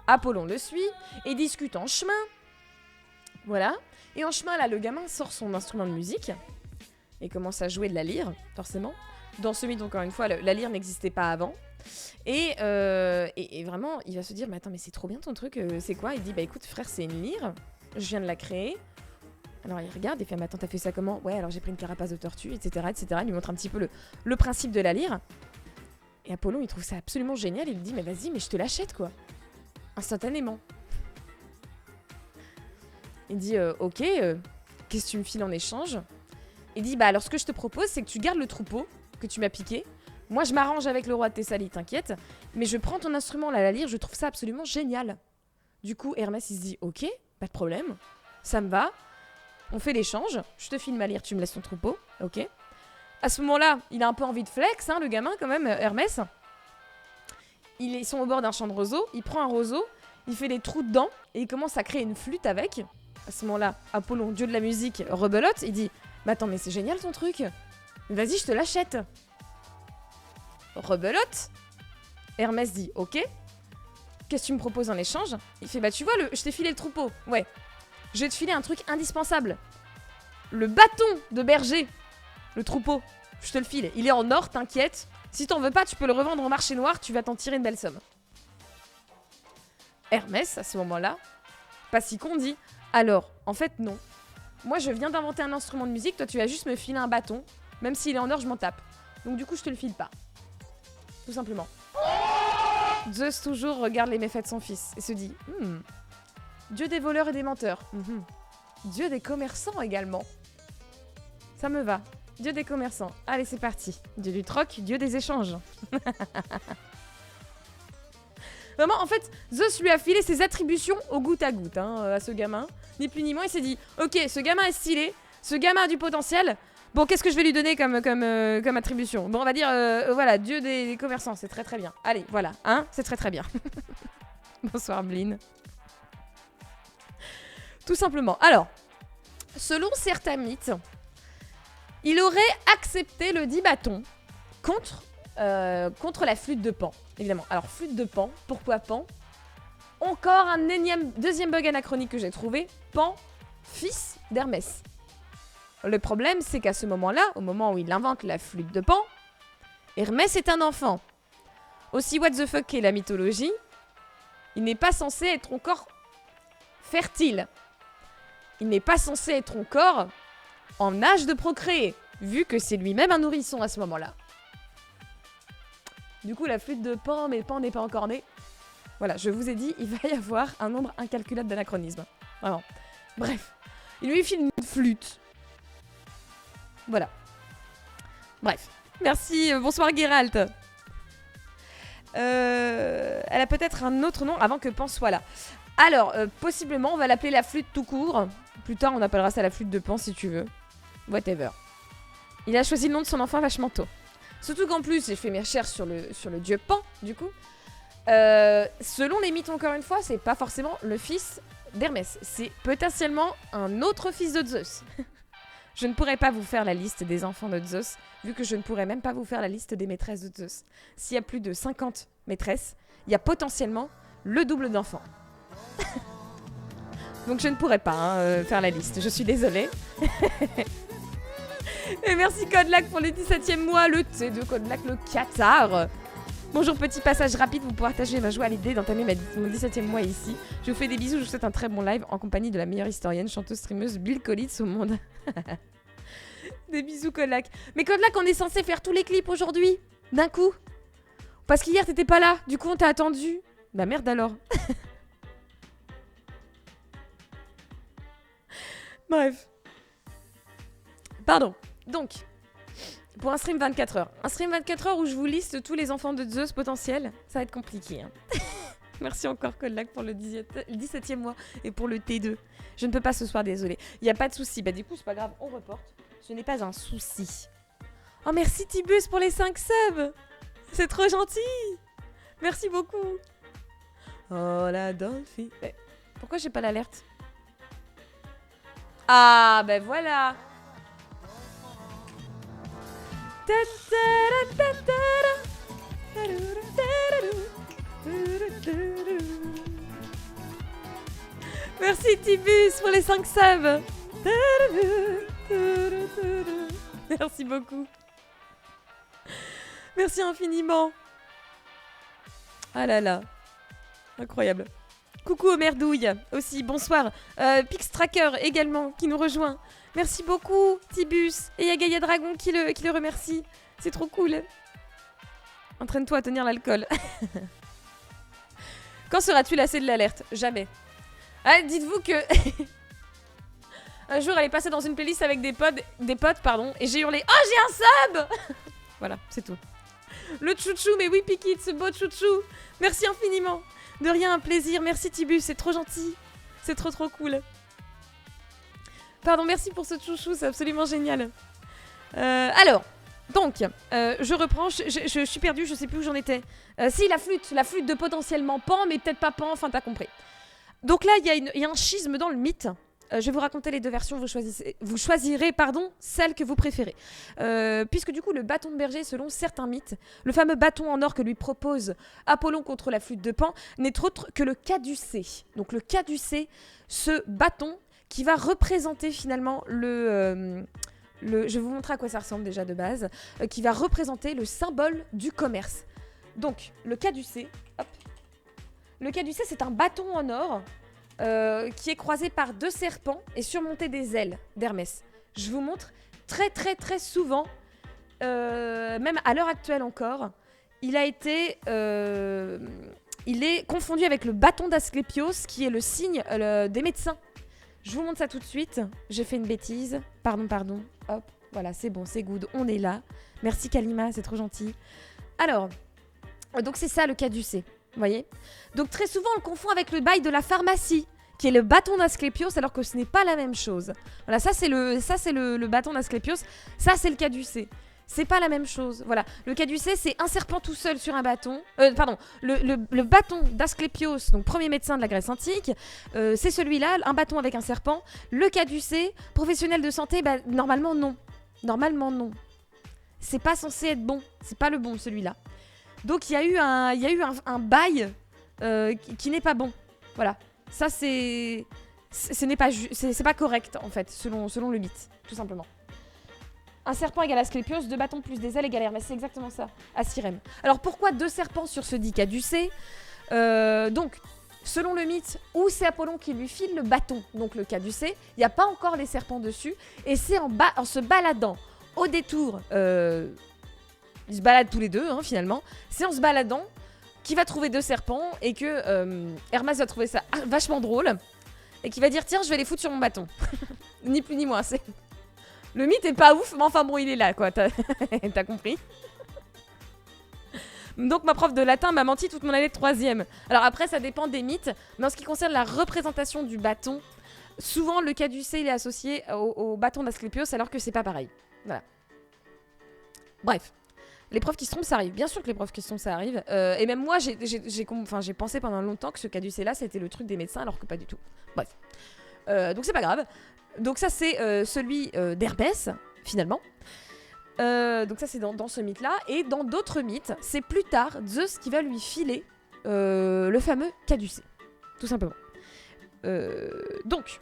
Apollon le suit et discute en chemin. Voilà. Et en chemin, là, le gamin sort son instrument de musique et commence à jouer de la lyre, forcément. Dans ce mythe, encore une fois, la lyre n'existait pas avant. Et vraiment, il va se dire, mais attends, mais c'est trop bien ton truc, c'est quoi? Il dit, bah écoute, frère, c'est une lyre, je viens de la créer. Alors il regarde, il fait, mais attends, t'as fait ça comment? Ouais, alors j'ai pris une carapace de tortue, etc., etc. Il lui montre un petit peu le principe de la lyre. Et Apollon, il trouve ça absolument génial, il lui dit, mais vas-y, mais je te l'achète, quoi. Instantanément. Il dit, ok, qu'est-ce que tu me files en échange? Il dit, bah alors ce que je te propose, c'est que tu gardes le troupeau que tu m'as piqué. Moi, je m'arrange avec le roi de Thessalie, t'inquiète. Mais je prends ton instrument, là, la lyre, je trouve ça absolument génial. Du coup, Hermès, il se dit, ok, pas de problème, ça me va. On fait l'échange, je te file ma lyre, tu me laisses ton troupeau, ok. À ce moment-là, il a un peu envie de flex, hein, le gamin, quand même, Hermès. Ils sont au bord d'un champ de roseaux, il prend un roseau, il fait des trous dedans, et il commence à créer une flûte avec. À ce moment-là, Apollon, dieu de la musique, rebelote, il dit, mais attends, mais c'est génial ton truc. Vas-y, je te l'achète. Rebelote. Hermès dit, ok. Qu'est-ce que tu me proposes en échange? Il fait, bah tu vois, je t'ai filé le troupeau. Ouais. Je vais te filer un truc indispensable. Le bâton de berger. Le troupeau. Je te le file. Il est en or, t'inquiète. Si t'en veux pas, tu peux le revendre au marché noir, tu vas t'en tirer une belle somme. Hermès, à ce moment-là, pas si con, dit, alors, en fait, non. Moi, je viens d'inventer un instrument de musique, toi, tu vas juste me filer un bâton. Même s'il est en or, je m'en tape. Donc du coup, je te le file pas. Tout simplement. Zeus toujours regarde les méfaits de son fils et se dit, Dieu des voleurs et des menteurs. Dieu des commerçants également. Ça me va. Dieu des commerçants. Allez, c'est parti. Dieu du troc, Dieu des échanges. Vraiment, en fait, Zeus lui a filé ses attributions au goutte à goutte, hein, à ce gamin. Ni plus ni moins, il s'est dit, ok, ce gamin est stylé, ce gamin a du potentiel, Bon, qu'est-ce que je vais lui donner comme attribution? Bon, on va dire, voilà, dieu des commerçants, c'est très très bien. Allez, voilà, hein, c'est très très bien. Bonsoir, Blin. Tout simplement. Alors, selon certains mythes, il aurait accepté le dit bâton contre la flûte de Pan, évidemment. Alors, flûte de Pan, pourquoi Pan? Encore un énième deuxième bug anachronique que j'ai trouvé. Pan, fils d'Hermès. Le problème, c'est qu'à ce moment-là, au moment où il invente la flûte de Pan, Hermès est un enfant. Aussi what the fuck qu'est la mythologie, il n'est pas censé être encore fertile. Il n'est pas censé être encore en âge de procréer, vu que c'est lui-même un nourrisson à ce moment-là. Du coup, la flûte de Pan, mais Pan n'est pas encore né. Voilà, je vous ai dit, il va y avoir un nombre incalculable d'anachronismes. Vraiment. Bref. Il lui file une flûte. Voilà. Bref. Merci, bonsoir Geralt. Elle a peut-être un autre nom avant que Pan soit là. Alors, possiblement, on va l'appeler la flûte tout court. Plus tard, on appellera ça la flûte de Pan si tu veux. Whatever. Il a choisi le nom de son enfant vachement tôt. Surtout qu'en plus, j'ai fait mes recherches sur le dieu Pan, du coup. Selon les mythes, encore une fois, c'est pas forcément le fils d'Hermès. C'est potentiellement un autre fils de Zeus. Je ne pourrais pas vous faire la liste des enfants de Zeus, vu que je ne pourrais même pas vous faire la liste des maîtresses de Zeus. S'il y a plus de 50 maîtresses, il y a potentiellement le double d'enfants. Donc je ne pourrais pas faire la liste, je suis désolée. Et merci Codelac pour le 17e mois, le T2 Codelac, le Qatar. Bonjour, petit passage rapide, vous partager ma joie à l'idée d'entamer mon 17e mois ici. Je vous fais des bisous, je vous souhaite un très bon live en compagnie de la meilleure historienne, chanteuse, streameuse, Bill Collins au monde. Des bisous Codelac. Mais Codelac, on est censé faire tous les clips aujourd'hui, d'un coup. Parce qu'hier t'étais pas là, du coup on t'a attendu. Bah merde alors. Bref. Pardon. Donc, pour un stream 24 heures. Un stream 24 heures où je vous liste tous les enfants de Zeus potentiels, ça va être compliqué. Hein. Merci encore Codelac pour le 17e mois et pour le T2. Je ne peux pas ce soir, désolé. Il n'y a pas de souci. Bah du coup, c'est pas grave, on reporte. Ce n'est pas un souci. Oh merci Tibus pour les 5 subs. C'est trop gentil. Merci beaucoup. Oh la Dolphy. Mais pourquoi j'ai pas l'alerte? Ah ben voilà. Merci Tibus pour les 5 subs. Merci beaucoup. Merci infiniment. Ah là là. Incroyable. Coucou au merdouille aussi, bonsoir. Pix Tracker également qui nous rejoint. Merci beaucoup Tibus. Et il y a Gaïa Dragon qui le remercie. C'est trop cool. Entraîne-toi à tenir l'alcool. Quand seras-tu lassé de l'alerte? Jamais. Ah, dites-vous que... Un jour, elle est passée dans une playlist avec des potes, et j'ai hurlé « Oh, j'ai un sub !» Voilà, c'est tout. Le chouchou, mais oui, Pikit, ce beau chouchou. Merci infiniment. De rien, un plaisir. Merci Tibus, c'est trop gentil. C'est trop trop cool. Pardon, merci pour ce chouchou, c'est absolument génial. Alors, donc, je reprends, je suis perdue, je sais plus où j'en étais. Si, la flûte de potentiellement Pan, mais peut-être pas Pan, enfin t'as compris. Donc là, il y a un schisme dans le mythe. Je vais vous raconter les deux versions, vous choisirez celle que vous préférez. Puisque du coup, le bâton de berger, selon certains mythes, le fameux bâton en or que lui propose Apollon contre la flûte de Pan, n'est autre que le caducée. Donc le caducée, ce bâton qui va représenter finalement je vais vous montrer à quoi ça ressemble déjà de base, qui va représenter le symbole du commerce. Donc le caducée, hop. Le caducée, c'est un bâton en or qui est croisé par 2 serpents et surmonté des ailes d'Hermès. Je vous montre très très très souvent, même à l'heure actuelle encore, il est confondu avec le bâton d'Asclépios qui est le signe des médecins. Je vous montre ça tout de suite. J'ai fait une bêtise. Pardon. Hop, voilà, c'est bon, c'est good. On est là. Merci Kalima, c'est trop gentil. Alors, donc c'est ça le caducée. Vous voyez? Donc très souvent on le confond avec le bail de la pharmacie. qui est le bâton d'Asclépios, alors que ce n'est pas la même chose. Voilà, ça c'est le bâton d'Asclépios, ça c'est le caducée. C'est pas la même chose. Voilà, le caducée, c'est un serpent tout seul sur un bâton. Le bâton d'Asclépios, donc premier médecin de la Grèce antique, c'est celui-là, un bâton avec un serpent. Le caducée, professionnel de santé, bah, normalement non. Normalement non. C'est pas censé être bon. C'est pas le bon celui-là. Donc il y a eu un bail qui n'est pas bon. Voilà. Ça c'est pas correct en fait, selon le mythe, tout simplement. Un serpent égale Asclépios, 2 bâtons plus des ailes égale Hermès. C'est exactement ça, à Cyrène. Alors pourquoi 2 serpents sur ce dit caducée Donc, selon le mythe, où c'est Apollon qui lui file le bâton, donc le caducée, il n'y a pas encore les serpents dessus, et c'est en se baladant au détour, ils se baladent tous les deux finalement, c'est en se baladant qu'il va trouver 2 serpents, et que Hermès va trouver ça vachement drôle, et qu'il va dire tiens je vais les foutre sur mon bâton. Ni plus ni moins, c'est... Le mythe est pas ouf, mais enfin bon, il est là, quoi. T'as compris. Donc ma prof de latin m'a menti toute mon année de 3e. Alors après, ça dépend des mythes, mais en ce qui concerne la représentation du bâton, souvent le caducée il est associé au bâton d'Asclépios, alors que c'est pas pareil. Voilà. Bref. Les profs qui se trompent, ça arrive. Bien sûr que les profs qui se trompent, ça arrive. Et même moi, j'ai pensé pendant longtemps que ce caducée-là, c'était le truc des médecins, alors que pas du tout. Bref. Donc c'est pas grave. Donc ça c'est celui d'Hermès finalement. Donc ça c'est dans ce mythe là. Et dans d'autres mythes, c'est plus tard Zeus qui va lui filer le fameux caducée. Tout simplement. Donc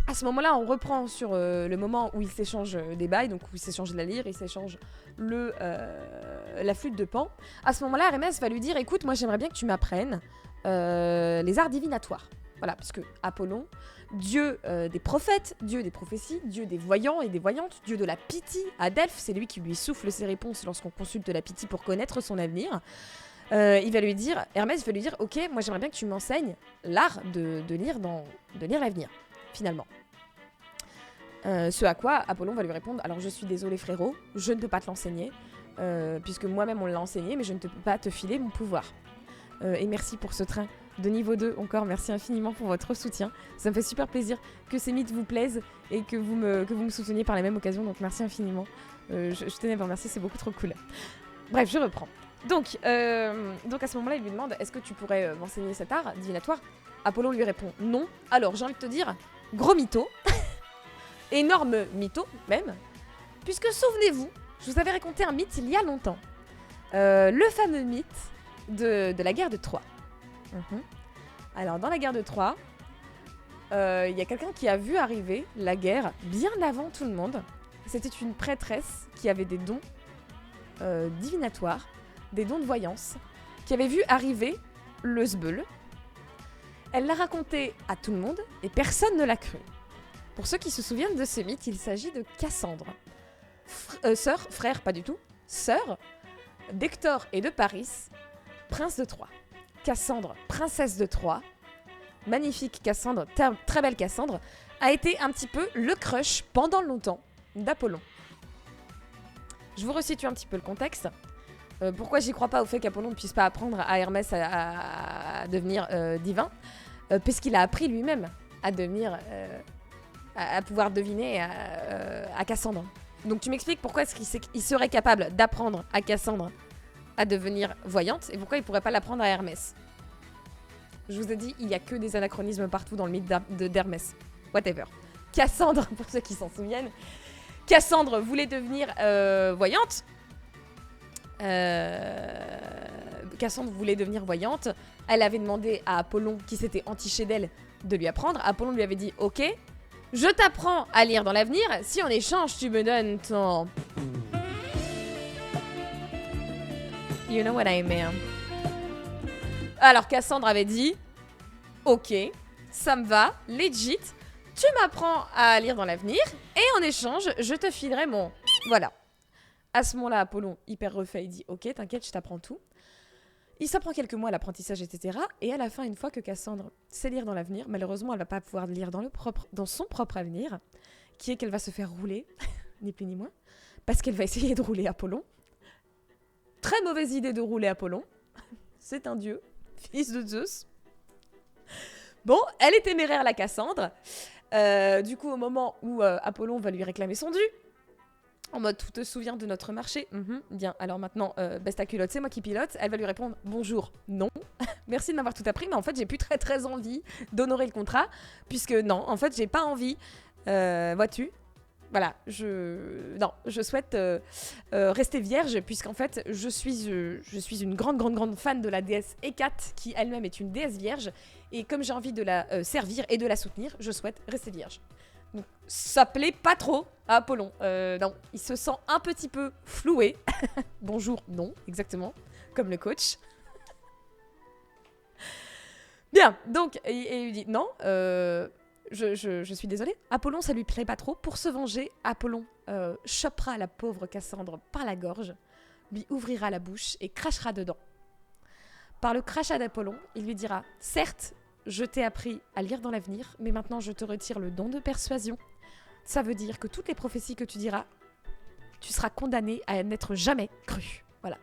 à ce moment là on reprend sur le moment où ils s'échangent des bails. Donc où ils s'échangent la lyre, ils s'échangent la flûte de Pan. À ce moment là Hermès va lui dire écoute moi j'aimerais bien que tu m'apprennes les arts divinatoires. Voilà, parce que Apollon, dieu des prophètes, dieu des prophéties, dieu des voyants et des voyantes, dieu de la Pythie, à Delphes, c'est lui qui lui souffle ses réponses lorsqu'on consulte la Pythie pour connaître son avenir. Hermès va lui dire, ok, moi j'aimerais bien que tu m'enseignes l'art de lire l'avenir, finalement. Ce à quoi Apollon va lui répondre, alors je suis désolé frérot, je ne peux pas te l'enseigner, puisque moi-même on l'a enseigné, mais je ne peux pas te filer mon pouvoir. Et merci pour ce train de niveau 2 encore, merci infiniment pour votre soutien. Ça me fait super plaisir que ces mythes vous plaisent et que vous me souteniez par la même occasion, donc merci infiniment. Je tenais à vous remercier, c'est beaucoup trop cool. Bref, je reprends. Donc à ce moment-là, il lui demande est-ce que tu pourrais m'enseigner cet art divinatoire ? Apollon lui répond non. Alors j'ai envie de te dire, gros mytho, énorme mytho même, puisque souvenez-vous, je vous avais raconté un mythe il y a longtemps. Le fameux mythe de la guerre de Troie. Alors dans la guerre de Troie, il y a quelqu'un qui a vu arriver la guerre bien avant tout le monde. C'était une prêtresse qui avait des dons divinatoires, des dons de voyance, qui avait vu arriver le Sbeul. Elle l'a raconté à tout le monde et personne ne l'a cru. Pour ceux qui se souviennent de ce mythe, il s'agit de Cassandre, frère pas du tout, sœur d'Hector et de Paris, prince de Troie. Cassandre, princesse de Troie, magnifique Cassandre, très belle Cassandre, a été un petit peu le crush pendant longtemps d'Apollon. Je vous resitue un petit peu le contexte. Pourquoi j'y crois pas au fait qu'Apollon ne puisse pas apprendre à Hermès à devenir divin, puisqu'il a appris lui-même à devenir, à pouvoir deviner à Cassandre. Donc tu m'expliques pourquoi est-ce qu'il serait capable d'apprendre à Cassandre à devenir voyante, et pourquoi il pourrait pas l'apprendre à Hermès. Je vous ai dit, il y a que des anachronismes partout dans le mythe d'Hermès. Whatever. Cassandre, pour ceux qui s'en souviennent, Cassandre voulait devenir voyante. Cassandre voulait devenir voyante. Elle avait demandé à Apollon, qui s'était entiché d'elle, de lui apprendre. Apollon lui avait dit, ok, je t'apprends à lire dans l'avenir, si en échange tu me donnes ton... You know what I mean. Alors Cassandre avait dit, ok, ça me va, legit, tu m'apprends à lire dans l'avenir, et en échange, je te filerai mon... Voilà. À ce moment-là, Apollon, hyper refait, il dit, ok, t'inquiète, je t'apprends tout. Il s'apprend quelques mois à l'apprentissage, etc. Et à la fin, une fois que Cassandre sait lire dans l'avenir, malheureusement, elle va pas pouvoir lire dans son propre avenir, qui est qu'elle va se faire rouler, ni plus ni moins, parce qu'elle va essayer de rouler Apollon. Très mauvaise idée de rouler Apollon. C'est un dieu, fils de Zeus. Bon, elle est téméraire, la Cassandre. Du coup, au moment où Apollon va lui réclamer son dû, en mode, tu te souviens de notre marché? Bien, alors maintenant, baisse ta culotte, c'est moi qui pilote. Elle va lui répondre, bonjour, non. Merci de m'avoir tout appris, mais en fait, j'ai plus très envie d'honorer le contrat, puisque non, en fait, j'ai pas envie. Vois-tu? Voilà, je souhaite rester vierge, puisqu'en fait, je suis une grande fan de la déesse Hécate, qui elle-même est une déesse vierge, et comme j'ai envie de la servir et de la soutenir, je souhaite rester vierge. Donc, ça plaît pas trop à Apollon. Non, il se sent un petit peu floué. Bonjour, non, exactement, comme le coach. Bien, donc, il lui dit non, je suis désolée. Apollon, ça lui plaît pas trop. Pour se venger, Apollon chopera la pauvre Cassandre par la gorge, lui ouvrira la bouche et crachera dedans. Par le crachat d'Apollon, il lui dira « Certes, je t'ai appris à lire dans l'avenir, mais maintenant je te retire le don de persuasion. Ça veut dire que toutes les prophéties que tu diras, tu seras condamné à n'être jamais cru. Voilà.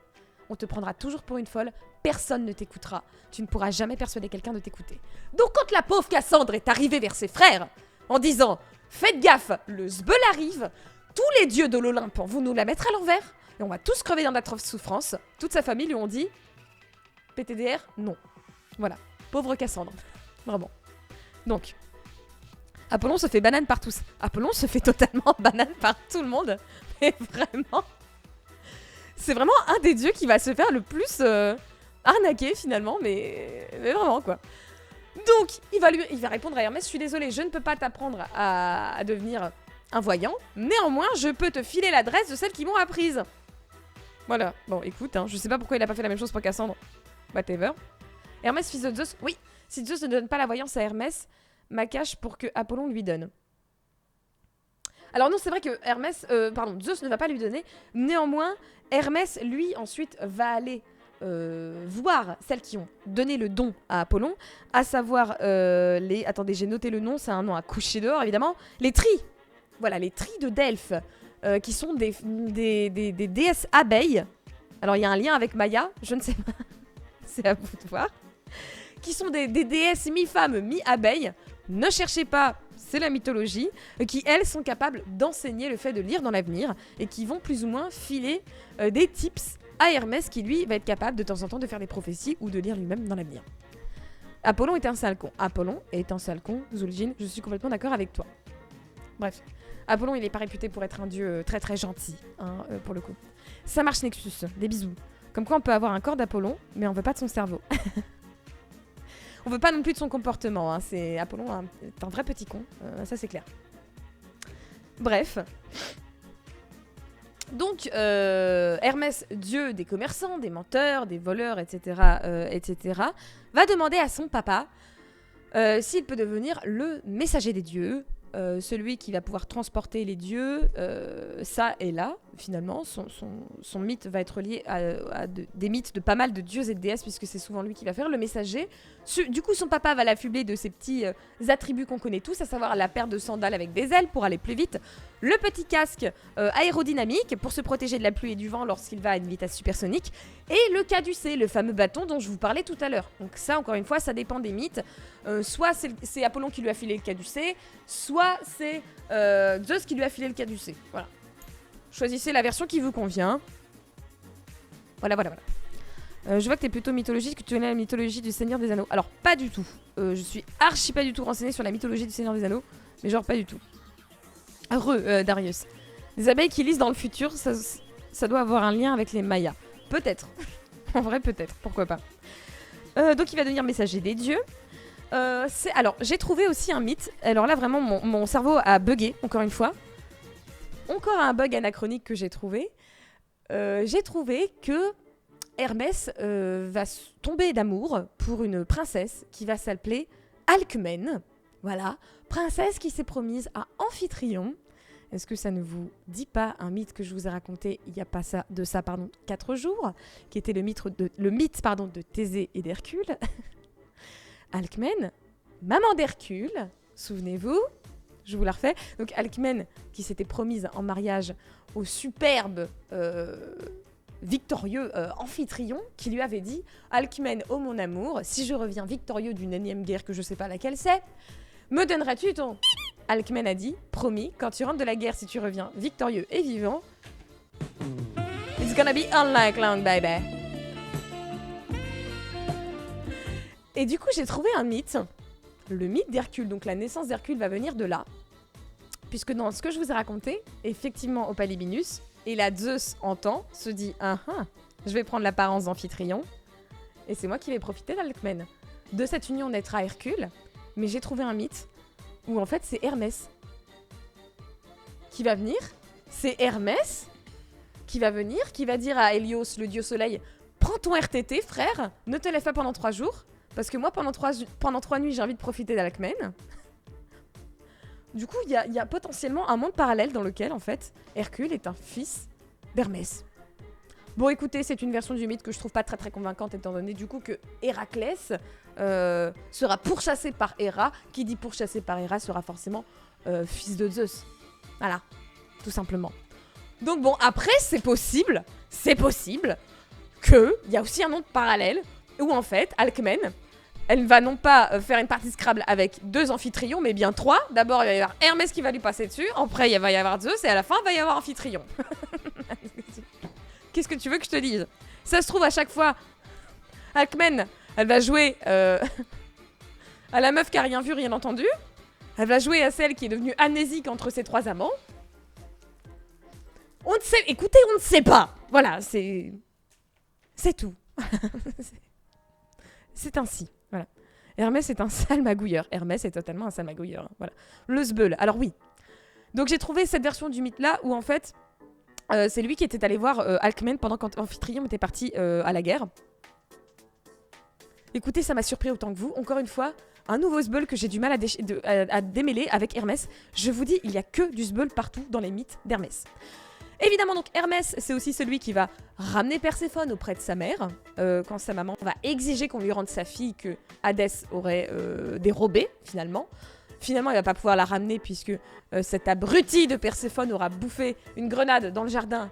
On te prendra toujours pour une folle, personne ne t'écoutera. Tu ne pourras jamais persuader quelqu'un de t'écouter. Donc quand la pauvre Cassandre est arrivée vers ses frères, en disant « Faites gaffe, le Sbeul arrive, tous les dieux de l'Olympe vont nous la mettre à l'envers, et on va tous crever dans d'atroces souffrances », toute sa famille lui ont dit « PTDR, non. » Voilà. Pauvre Cassandre. Vraiment. Donc, Apollon se fait banane par tous. Apollon se fait totalement banane par tout le monde. Mais vraiment, c'est vraiment un des dieux qui va se faire le plus arnaquer finalement. Mais vraiment, quoi. Donc, il va répondre à Hermès, je suis désolée, je ne peux pas t'apprendre à devenir un voyant. Néanmoins, je peux te filer l'adresse de celles qui m'ont apprise. Voilà. Bon, écoute, je sais pas pourquoi il a pas fait la même chose pour Cassandre. Whatever. Hermès, fils de Zeus, oui, si Zeus ne donne pas la voyance à Hermès, ma cache pour que Apollon lui donne. Alors non, c'est vrai que Zeus ne va pas lui donner. Néanmoins, Hermès, lui, ensuite, va aller voir celles qui ont donné le don à Apollon, à savoir les... Attendez, j'ai noté le nom, c'est un nom à coucher dehors, évidemment. Les Tris. Voilà, les Tris de Delphes, qui sont des déesses abeilles. Alors, il y a un lien avec Maya, je ne sais pas. C'est à vous de voir. Qui sont des déesses mi-femmes, mi-abeilles. Ne cherchez pas, c'est la mythologie. Qui, elles, sont capables d'enseigner le fait de lire dans l'avenir. Et qui vont plus ou moins filer des tips à Hermès, qui, lui, va être capable de temps en temps de faire des prophéties ou de lire lui-même dans l'avenir. Apollon est un sale con. Apollon est un sale con, Zul'jin, je suis complètement d'accord avec toi. Bref. Apollon, il n'est pas réputé pour être un dieu très très gentil, pour le coup. Ça marche, Nexus. Des bisous. Comme quoi, on peut avoir un corps d'Apollon, mais on veut pas de son cerveau. On veut pas non plus de son comportement. Apollon est un vrai petit con, ça c'est clair. Bref. Donc, Hermès, dieu des commerçants, des menteurs, des voleurs, etc., va demander à son papa s'il peut devenir le messager des dieux, celui qui va pouvoir transporter les dieux, ça et là, finalement. Son mythe va être lié à des mythes de pas mal de dieux et de déesses, puisque c'est souvent lui qui va faire le messager. Du coup, son papa va l'affubler de ses petits attributs qu'on connaît tous, à savoir la paire de sandales avec des ailes pour aller plus vite, le petit casque aérodynamique pour se protéger de la pluie et du vent lorsqu'il va à une vitesse supersonique, et le caducée, le fameux bâton dont je vous parlais tout à l'heure. Donc ça, encore une fois, ça dépend des mythes. Soit c'est Apollon qui lui a filé le caducée, soit c'est Zeus qui lui a filé le caducée. Voilà. Choisissez la version qui vous convient. Voilà. Je vois que t'es plutôt mythologique, que tu connais la mythologie du Seigneur des Anneaux. Alors, pas du tout. Je suis archi pas du tout renseignée sur la mythologie du Seigneur des Anneaux. Mais genre, pas du tout. Darius. Les abeilles qui lisent dans le futur, ça doit avoir un lien avec les Mayas. Peut-être. En vrai, peut-être. Pourquoi pas. Donc, il va devenir messager des dieux. Alors, j'ai trouvé aussi un mythe. Alors là, vraiment, mon cerveau a bugué, encore une fois. Encore un bug anachronique que j'ai trouvé. J'ai trouvé que Hermès va tomber d'amour pour une princesse qui va s'appeler Alcmène. Voilà, princesse qui s'est promise à Amphitryon. Est-ce que ça ne vous dit pas un mythe que je vous ai raconté il n'y a pas 4 jours, qui était le mythe de Thésée et d'Hercule. Alcmène, maman d'Hercule, souvenez-vous, je vous la refais. Donc Alcmène qui s'était promise en mariage au superbe victorieux Amphitryon qui lui avait dit « Alcmène, ô mon amour, si je reviens victorieux d'une énième guerre que je sais pas laquelle c'est, me donneras-tu ton... » Alcmène a dit « Promis, quand tu rentres de la guerre, si tu reviens victorieux et vivant, it's gonna be unlike long, baby. » Et du coup, j'ai trouvé un mythe, le mythe d'Hercule. Donc la naissance d'Hercule va venir de là, puisque dans ce que je vous ai raconté, effectivement, au Palibinus, et la Zeus entend, se dit « Ah ah, je vais prendre l'apparence d'Amphitryon, et c'est moi qui vais profiter d'Alcmène. » De cette union naîtra Hercule, mais j'ai trouvé un mythe où en fait c'est Hermès qui va venir. C'est Hermès qui va venir, qui va dire à Hélios, le dieu soleil, « Prends ton RTT, frère, ne te lève pas pendant 3 jours, parce que moi, pendant 3 nuits, j'ai envie de profiter d'Alcmène. » Du coup, il y a potentiellement un monde parallèle dans lequel, en fait, Hercule est un fils d'Hermès. Bon, écoutez, c'est une version du mythe que je trouve pas très très convaincante, étant donné du coup que Héraclès sera pourchassé par Héra. Qui dit pourchassé par Héra sera forcément fils de Zeus. Voilà, tout simplement. Donc bon, après, c'est possible qu'il y a aussi un monde parallèle où, en fait, Alcmène, elle va non pas faire une partie Scrabble avec 2 Amphitryon, mais bien 3. D'abord, il va y avoir Hermès qui va lui passer dessus. Après, il va y avoir Zeus. Et à la fin, il va y avoir Amphitryon. Qu'est-ce que tu veux que je te dise? Ça se trouve, à chaque fois, Alcmène, elle va jouer à la meuf qui a rien vu, rien entendu. Elle va jouer à celle qui est devenue amnésique entre ses 3 amants. On ne sait... Écoutez, on ne sait pas. Voilà, c'est tout. C'est ainsi. Voilà. Hermès est un sale magouilleur. Hermès est totalement un sale magouilleur. Hein. Voilà. Le sbeul. Alors oui. Donc j'ai trouvé cette version du mythe là où en fait c'est lui qui était allé voir Alcmène pendant qu'Amphitryon était parti à la guerre. Écoutez, ça m'a surpris autant que vous. Encore une fois, un nouveau sbeul que j'ai du mal à démêler avec Hermès. Je vous dis, il n'y a que du sbeul partout dans les mythes d'Hermès. Évidemment, donc Hermès, c'est aussi celui qui va ramener Perséphone auprès de sa mère, quand sa maman va exiger qu'on lui rende sa fille que Hadès aurait dérobée, finalement. Finalement, il va pas pouvoir la ramener puisque cet abruti de Perséphone aura bouffé une grenade dans le jardin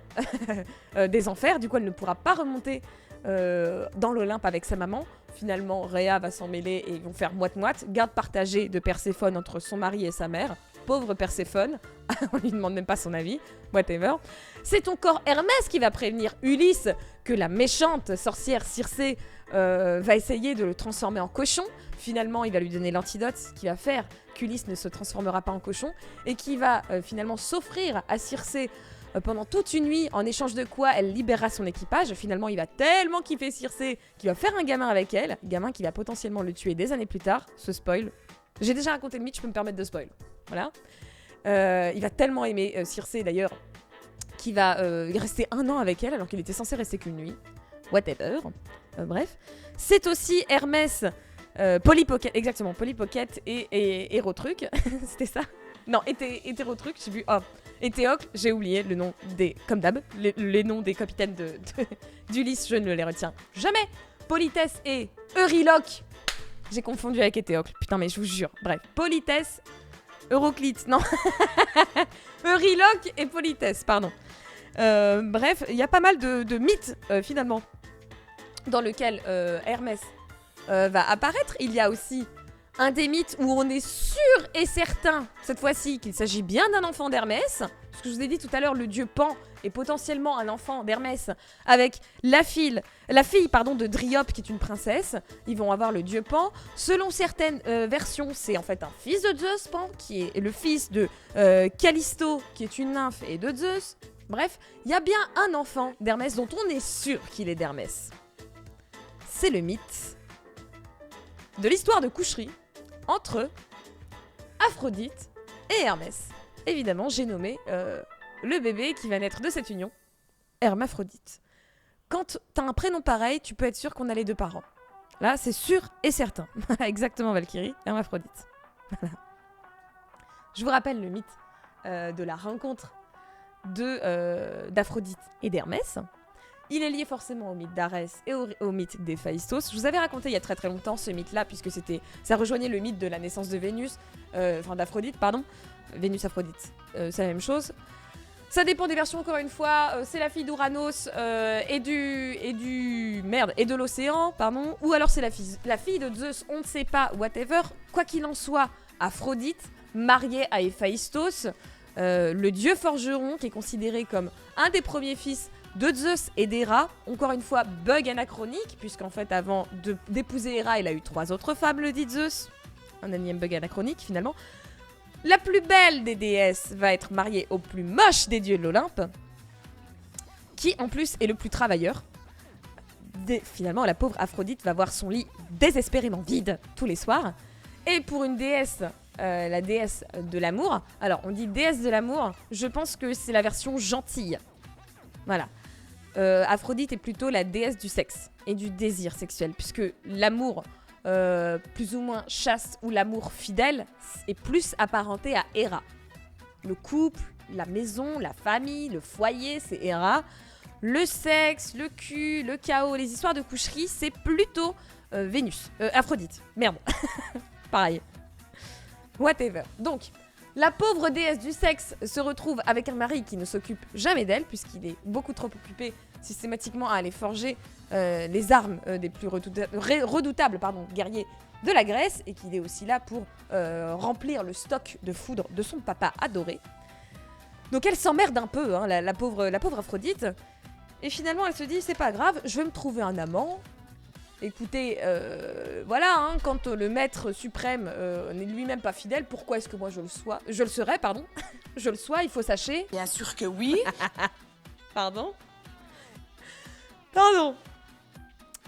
des enfers. Du coup, elle ne pourra pas remonter dans l'Olympe avec sa maman. Finalement, Rhea va s'en mêler et ils vont faire moite-moite. Garde partagée de Perséphone entre son mari et sa mère. Pauvre Perséphone, on lui demande même pas son avis, whatever. C'est encore Hermès qui va prévenir Ulysse que la méchante sorcière Circé va essayer de le transformer en cochon. Finalement, il va lui donner l'antidote qui va faire qu'Ulysse ne se transformera pas en cochon et qui va finalement s'offrir à Circé pendant toute une nuit, en échange de quoi elle libérera son équipage. Finalement, il va tellement kiffer Circé qu'il va faire un gamin avec elle, gamin qui va potentiellement le tuer des années plus tard. Ce spoil. J'ai déjà raconté le mythe, je peux me permettre de spoil. Voilà. Il va tellement aimer Circé d'ailleurs qu'il va rester 1 an avec elle alors qu'il était censé rester qu'une nuit. Whatever. Bref. C'est aussi Hermès, Polypocket, exactement, Polypocket et Hérotruc. C'était ça? Non, Hétérotruc, j'ai vu. Oh, Éthéocle, j'ai oublié le nom des. Comme d'hab, les noms des capitaines d'Ulysse, je ne les retiens jamais. Polythèse et Euryloque. J'ai confondu avec Éthéocle. Putain, mais je vous jure. Bref, Polythèse, Euroclite, non. Euryloque et Polythèse, pardon. Bref, il y a pas mal de mythes, finalement, dans lequel Hermès va apparaître. Il y a aussi un des mythes où on est sûr et certain, cette fois-ci, qu'il s'agit bien d'un enfant d'Hermès. Parce que je vous ai dit tout à l'heure, le dieu Pan est potentiellement un enfant d'Hermès avec la fille de Dryope, qui est une princesse. Ils vont avoir le dieu Pan. Selon certaines versions, c'est en fait un fils de Zeus, Pan, qui est le fils de Callisto, qui est une nymphe, et de Zeus. Bref, il y a bien un enfant d'Hermès dont on est sûr qu'il est d'Hermès. C'est le mythe de l'histoire de coucherie entre Aphrodite et Hermès. Évidemment, j'ai nommé le bébé qui va naître de cette union, Hermaphrodite. Quand t'as un prénom pareil, tu peux être sûr qu'on a les 2 parents. Là, c'est sûr et certain. Exactement, Valkyrie, Hermaphrodite. Voilà. Je vous rappelle le mythe de la rencontre d'Aphrodite et d'Hermès. Il est lié forcément au mythe d'Arès et au mythe d'Héphaïstos. Je vous avais raconté il y a très très longtemps ce mythe-là, puisque ça rejoignait le mythe de la naissance de Vénus, d'Aphrodite, pardon. Vénus-Aphrodite, c'est la même chose. Ça dépend des versions, encore une fois. C'est la fille d'Uranos et de l'océan, pardon. Ou alors c'est la fille de Zeus, on ne sait pas, whatever. Quoi qu'il en soit, Aphrodite, mariée à Héphaïstos, le dieu forgeron, qui est considéré comme un des premiers fils de Zeus et d'Héra. Encore une fois, bug anachronique, puisqu'en fait, avant d'épouser Héra, il a eu 3 autres femmes, le dit Zeus. Un énième bug anachronique, finalement. La plus belle des déesses va être mariée au plus moche des dieux de l'Olympe, qui en plus est le plus travailleur. Finalement, la pauvre Aphrodite va voir son lit désespérément vide tous les soirs. Et pour une déesse, la déesse de l'amour, alors on dit déesse de l'amour, je pense que c'est la version gentille. Voilà. Aphrodite est plutôt la déesse du sexe et du désir sexuel, puisque l'amour plus ou moins chaste ou l'amour fidèle est plus apparenté à Héra. Le couple, la maison, la famille, le foyer, c'est Héra. Le sexe, le cul, le chaos, les histoires de coucherie, c'est plutôt Vénus. Aphrodite. Merde. Pareil. Whatever. Donc, la pauvre déesse du sexe se retrouve avec un mari qui ne s'occupe jamais d'elle, puisqu'il est beaucoup trop occupé systématiquement à aller forger les armes des plus redoutables guerriers de la Grèce, et qu'il est aussi là pour remplir le stock de foudre de son papa adoré. Donc elle s'emmerde un peu, hein, la pauvre Aphrodite. Et finalement, elle se dit, c'est pas grave, je vais me trouver un amant. Écoutez, voilà, hein, quand le maître suprême n'est lui-même pas fidèle, pourquoi est-ce que moi je le serais, pardon. Je le sois, il faut sachez. Bien sûr que oui. Pardon.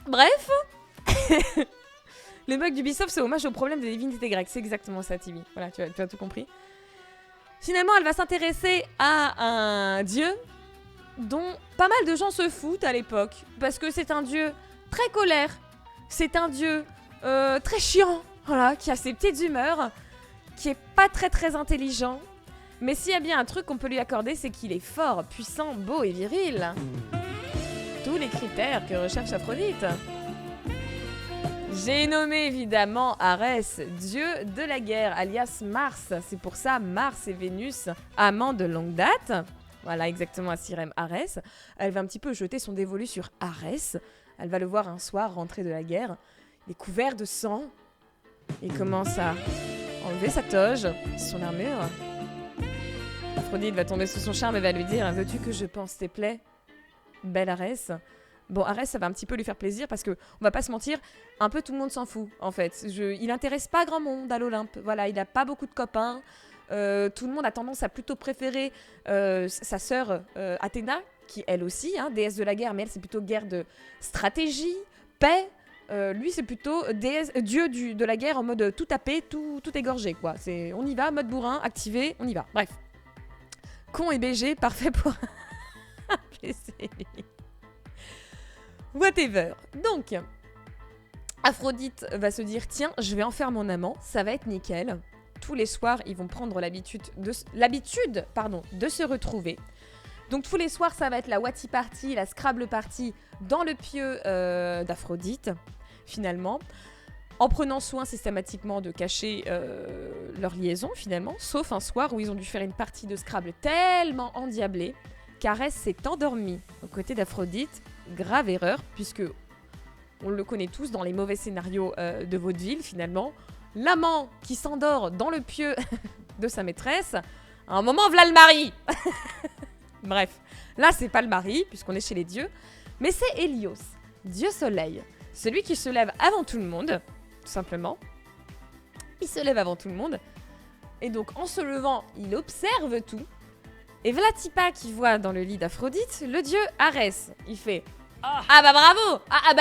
Bref. Le bug d'Ubisoft, c'est hommage au problème des divinités grecques. C'est exactement ça, Tibi. Voilà, tu as tout compris. Finalement, elle va s'intéresser à un dieu dont pas mal de gens se foutent à l'époque. Parce que c'est un dieu très colère. C'est un dieu très chiant. Voilà, qui a ses petites humeurs. Qui est pas très très intelligent. Mais s'il y a bien un truc qu'on peut lui accorder, c'est qu'il est fort, puissant, beau et viril. Tous les critères que recherche Aphrodite. J'ai nommé évidemment Arès, dieu de la guerre, alias Mars. C'est pour ça Mars et Vénus, amants de longue date. Voilà, exactement, Asirem Arès. Elle va un petit peu jeter son dévolu sur Arès. Elle va le voir un soir rentrer de la guerre. Il est couvert de sang. Il commence à enlever sa toge, son armure. Aphrodite va tomber sous son charme et va lui dire « Veux-tu que je pense tes plaies, belle Arès ?» Bon, Arès, ça va un petit peu lui faire plaisir parce que, on va pas se mentir, un peu tout le monde s'en fout, en fait. Il intéresse pas grand monde à l'Olympe. Voilà, il a pas beaucoup de copains. Tout le monde a tendance à plutôt préférer sa sœur Athéna, qui elle aussi, hein, déesse de la guerre, mais elle c'est plutôt guerre de stratégie, paix. Lui c'est plutôt dieu de la guerre en mode tout taper, tout égorger, quoi. On y va, mode bourrin, activé, on y va. Bref. Con et BG, parfait pour un PC. Whatever. Donc, Aphrodite va se dire, tiens, je vais en faire mon amant, ça va être nickel. Tous les soirs, ils vont prendre l'habitude de se retrouver. Donc tous les soirs, ça va être la Wati Party, la Scrabble Party dans le pieu d'Aphrodite, finalement. En prenant soin systématiquement de cacher leur liaison, finalement. Sauf un soir où ils ont dû faire une partie de Scrabble tellement endiablée qu'Arès s'est endormi aux côtés d'Aphrodite. Grave erreur, puisque on le connaît tous dans les mauvais scénarios de vaudeville, finalement. L'amant qui s'endort dans le pieu de sa maîtresse, à un moment, v'là le mari. Bref, là, c'est pas le mari, puisqu'on est chez les dieux, mais c'est Hélios, dieu soleil, celui qui se lève avant tout le monde, tout simplement. Il se lève avant tout le monde, et donc, en se levant, il observe tout, et Vlatipa qui voit dans le lit d'Aphrodite le dieu Arès. Il fait « Ah bah bravo! Ah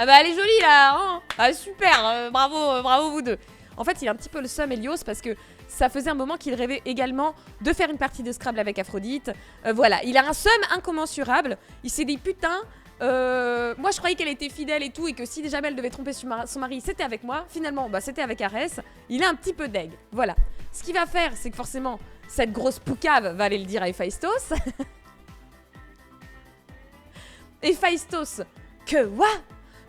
bah elle est jolie là, hein. Ah super, bravo vous deux. » En fait, il a un petit peu le seum, Hélios, parce que ça faisait un moment qu'il rêvait également de faire une partie de Scrabble avec Aphrodite. Voilà, il a un seum incommensurable. Il s'est dit putain, moi je croyais qu'elle était fidèle et tout, et que si jamais elle devait tromper son mari, c'était avec moi. Finalement, bah c'était avec Arès. Il a un petit peu d'aigle. Voilà. Ce qu'il va faire, c'est que forcément, cette grosse poucave va aller le dire à Héphaïstos. Héphaïstos, que what?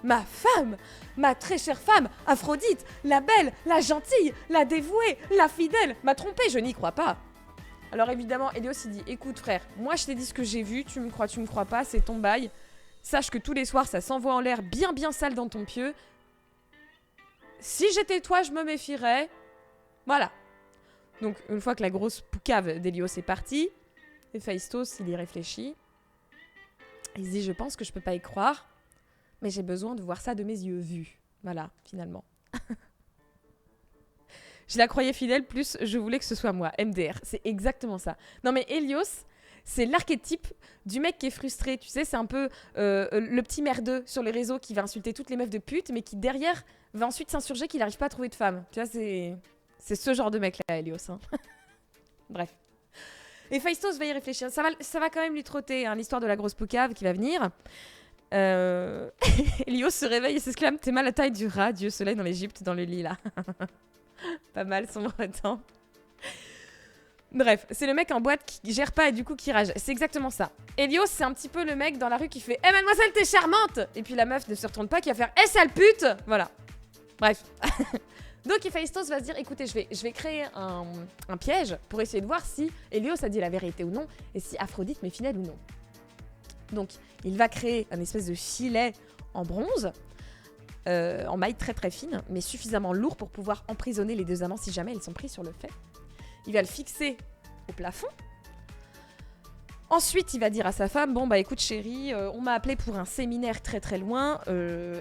Ma femme, ma très chère femme, Aphrodite, la belle, la gentille, la dévouée, la fidèle, m'a trompée, je n'y crois pas. Alors évidemment, Hélios il dit écoute frère, moi je t'ai dit ce que j'ai vu, tu me crois pas, c'est ton bail. Sache que tous les soirs ça s'envoie en l'air bien sale dans ton pieu. Si j'étais toi, je me méfierais. Voilà. Donc une fois que la grosse poucave d'Hélios est partie, Héphaïstos il y réfléchit. Il se dit je pense que je peux pas y croire, mais j'ai besoin de voir ça de mes yeux vus. Voilà, finalement. Je la croyais fidèle, plus je voulais que ce soit moi. MDR, c'est exactement ça. Non mais Hélios, c'est l'archétype du mec qui est frustré. Tu sais, c'est un peu le petit merdeux sur les réseaux qui va insulter toutes les meufs de pute, mais qui derrière va ensuite s'insurger qu'il n'arrive pas à trouver de femme. Tu vois, c'est ce genre de mec-là, Hélios. Hein. Bref. Héphaïstos va y réfléchir. Ça va quand même lui trotter, hein, l'histoire de la grosse poucave qui va venir. Hélios se réveille et s'exclame « T'es mal à la taille du rat, Dieu soleil dans l'Égypte, dans le lit, là. » Pas mal son breton. Bref, c'est le mec en boîte qui gère pas et du coup qui rage. C'est exactement ça. Hélios, c'est un petit peu le mec dans la rue qui fait « Eh mademoiselle, t'es charmante !» Et puis la meuf ne se retourne pas qui va faire « Eh sale pute !» Voilà. Bref. Donc Héphaïstos va se dire « Écoutez, je vais créer un piège pour essayer de voir si Hélios a dit la vérité ou non et si Aphrodite m'est fidèle ou non. » Donc, il va créer un espèce de filet en bronze, en maille très très fine, mais suffisamment lourd pour pouvoir emprisonner les deux amants si jamais ils sont pris sur le fait. Il va le fixer au plafond. Ensuite, il va dire à sa femme, bon bah écoute chérie, on m'a appelé pour un séminaire très très loin,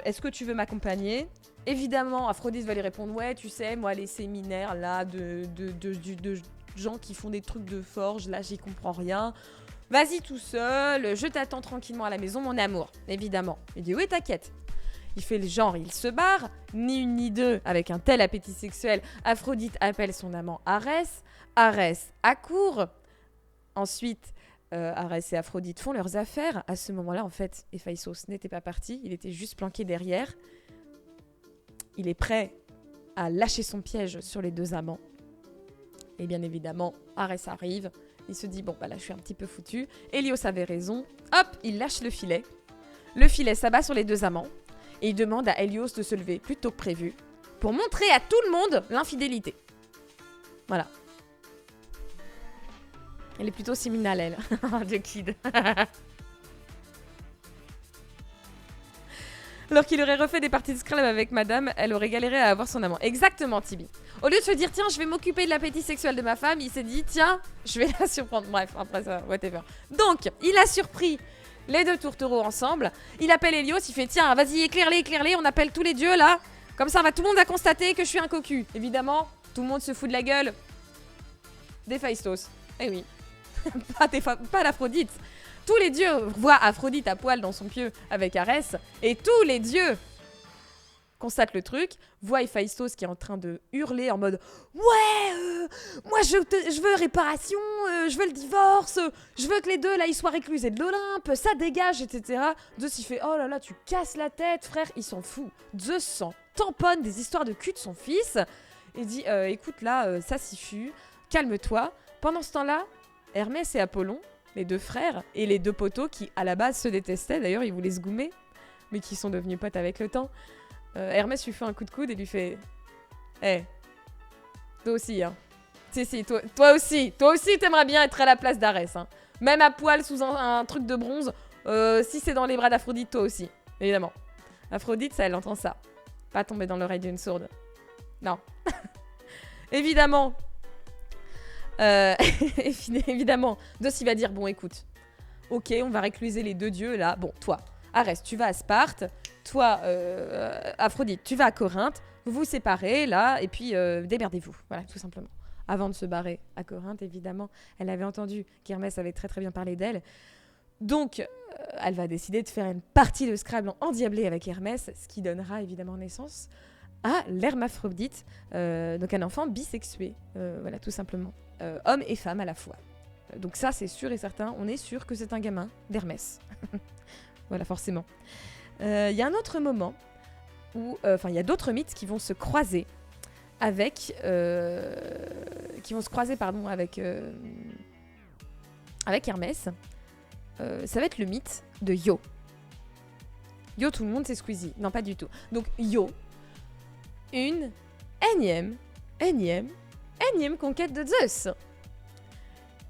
est-ce que tu veux m'accompagner ? Évidemment, Aphrodite va lui répondre, ouais tu sais, moi les séminaires là de gens qui font des trucs de forge, là j'y comprends rien. Vas-y tout seul, je t'attends tranquillement à la maison, mon amour. Évidemment. Il dit oui, t'inquiète. Il fait le genre, il se barre, ni une ni deux, avec un tel appétit sexuel. Aphrodite appelle son amant Arès. Arès accourt. Ensuite, Arès et Aphrodite font leurs affaires. À ce moment-là, en fait, Héphaïstos n'était pas parti, il était juste planqué derrière. Il est prêt à lâcher son piège sur les deux amants. Et bien évidemment, Arès arrive. Il se dit, bon, bah là, je suis un petit peu foutu. Hélios avait raison. Hop, il lâche le filet. Le filet s'abat sur les deux amants. Et il demande à Hélios de se lever plus tôt que prévu pour montrer à tout le monde l'infidélité. Voilà. Elle est plutôt séminale, elle. The kid. Alors qu'il aurait refait des parties de Scrabble avec madame, elle aurait galéré à avoir son amant. Exactement, Tibi. Au lieu de se dire, tiens, je vais m'occuper de l'appétit sexuel de ma femme, il s'est dit, tiens, je vais la surprendre. Bref, après ça, whatever. Donc, il a surpris les deux tourtereaux ensemble. Il appelle Hélios, il fait, tiens, vas-y, éclaire-les, on appelle tous les dieux, là. Comme ça, tout le monde va constater que je suis un cocu. Évidemment, tout le monde se fout de la gueule d'Héphaïstos. Eh oui. pas d'Aphrodite. Tous les dieux voient Aphrodite à poil dans son pieu avec Arès, et tous les dieux constatent le truc, voient Héphaïstos qui est en train de hurler en mode « Ouais, moi je veux réparation, je veux le divorce, je veux que les deux là ils soient réclusés de l'Olympe, ça dégage, etc. » Zeus il fait « Oh là là, tu casses la tête, frère, il s'en fout. » Zeus s'en tamponne des histoires de cul de son fils, et dit « Écoute là, ça suffit, calme-toi. » Pendant ce temps-là, Hermès et Apollon, les deux frères et les deux poteaux qui à la base se détestaient, d'ailleurs ils voulaient se goumer, mais qui sont devenus potes avec le temps. Hermès lui fait un coup de coude et lui fait « Eh, toi aussi, hein. Si, toi aussi t'aimerais bien être à la place d'Arès, hein. Même à poil sous un truc de bronze, si c'est dans les bras d'Aphrodite, toi aussi, évidemment. » Aphrodite, ça, elle entend ça. Pas tomber dans l'oreille d'une sourde. Non. Évidemment. Évidemment, Zeus il va dire, bon écoute, ok, on va récluser les deux dieux là. Bon, toi, Arès, tu vas à Sparte. Toi, Aphrodite, tu vas à Corinthe. Vous vous séparez là, et puis démerdez-vous. Voilà, tout simplement. Avant de se barrer à Corinthe, évidemment, elle avait entendu qu'Hermès avait très très bien parlé d'elle. Donc, elle va décider de faire une partie de Scrabble endiablée avec Hermès, ce qui donnera évidemment naissance à l'hermaphrodite, donc un enfant bisexué. Voilà, tout simplement. Homme et femme à la fois. Donc ça, c'est sûr et certain, on est sûr que c'est un gamin d'Hermès. Voilà, forcément. Il y a un autre moment où... Enfin, il y a d'autres mythes qui vont se croiser avec... avec Hermès. Ça va être le mythe de Io. Io, tout le monde, c'est Squeezie. Non, pas du tout. Donc, Io, une énième conquête de Zeus.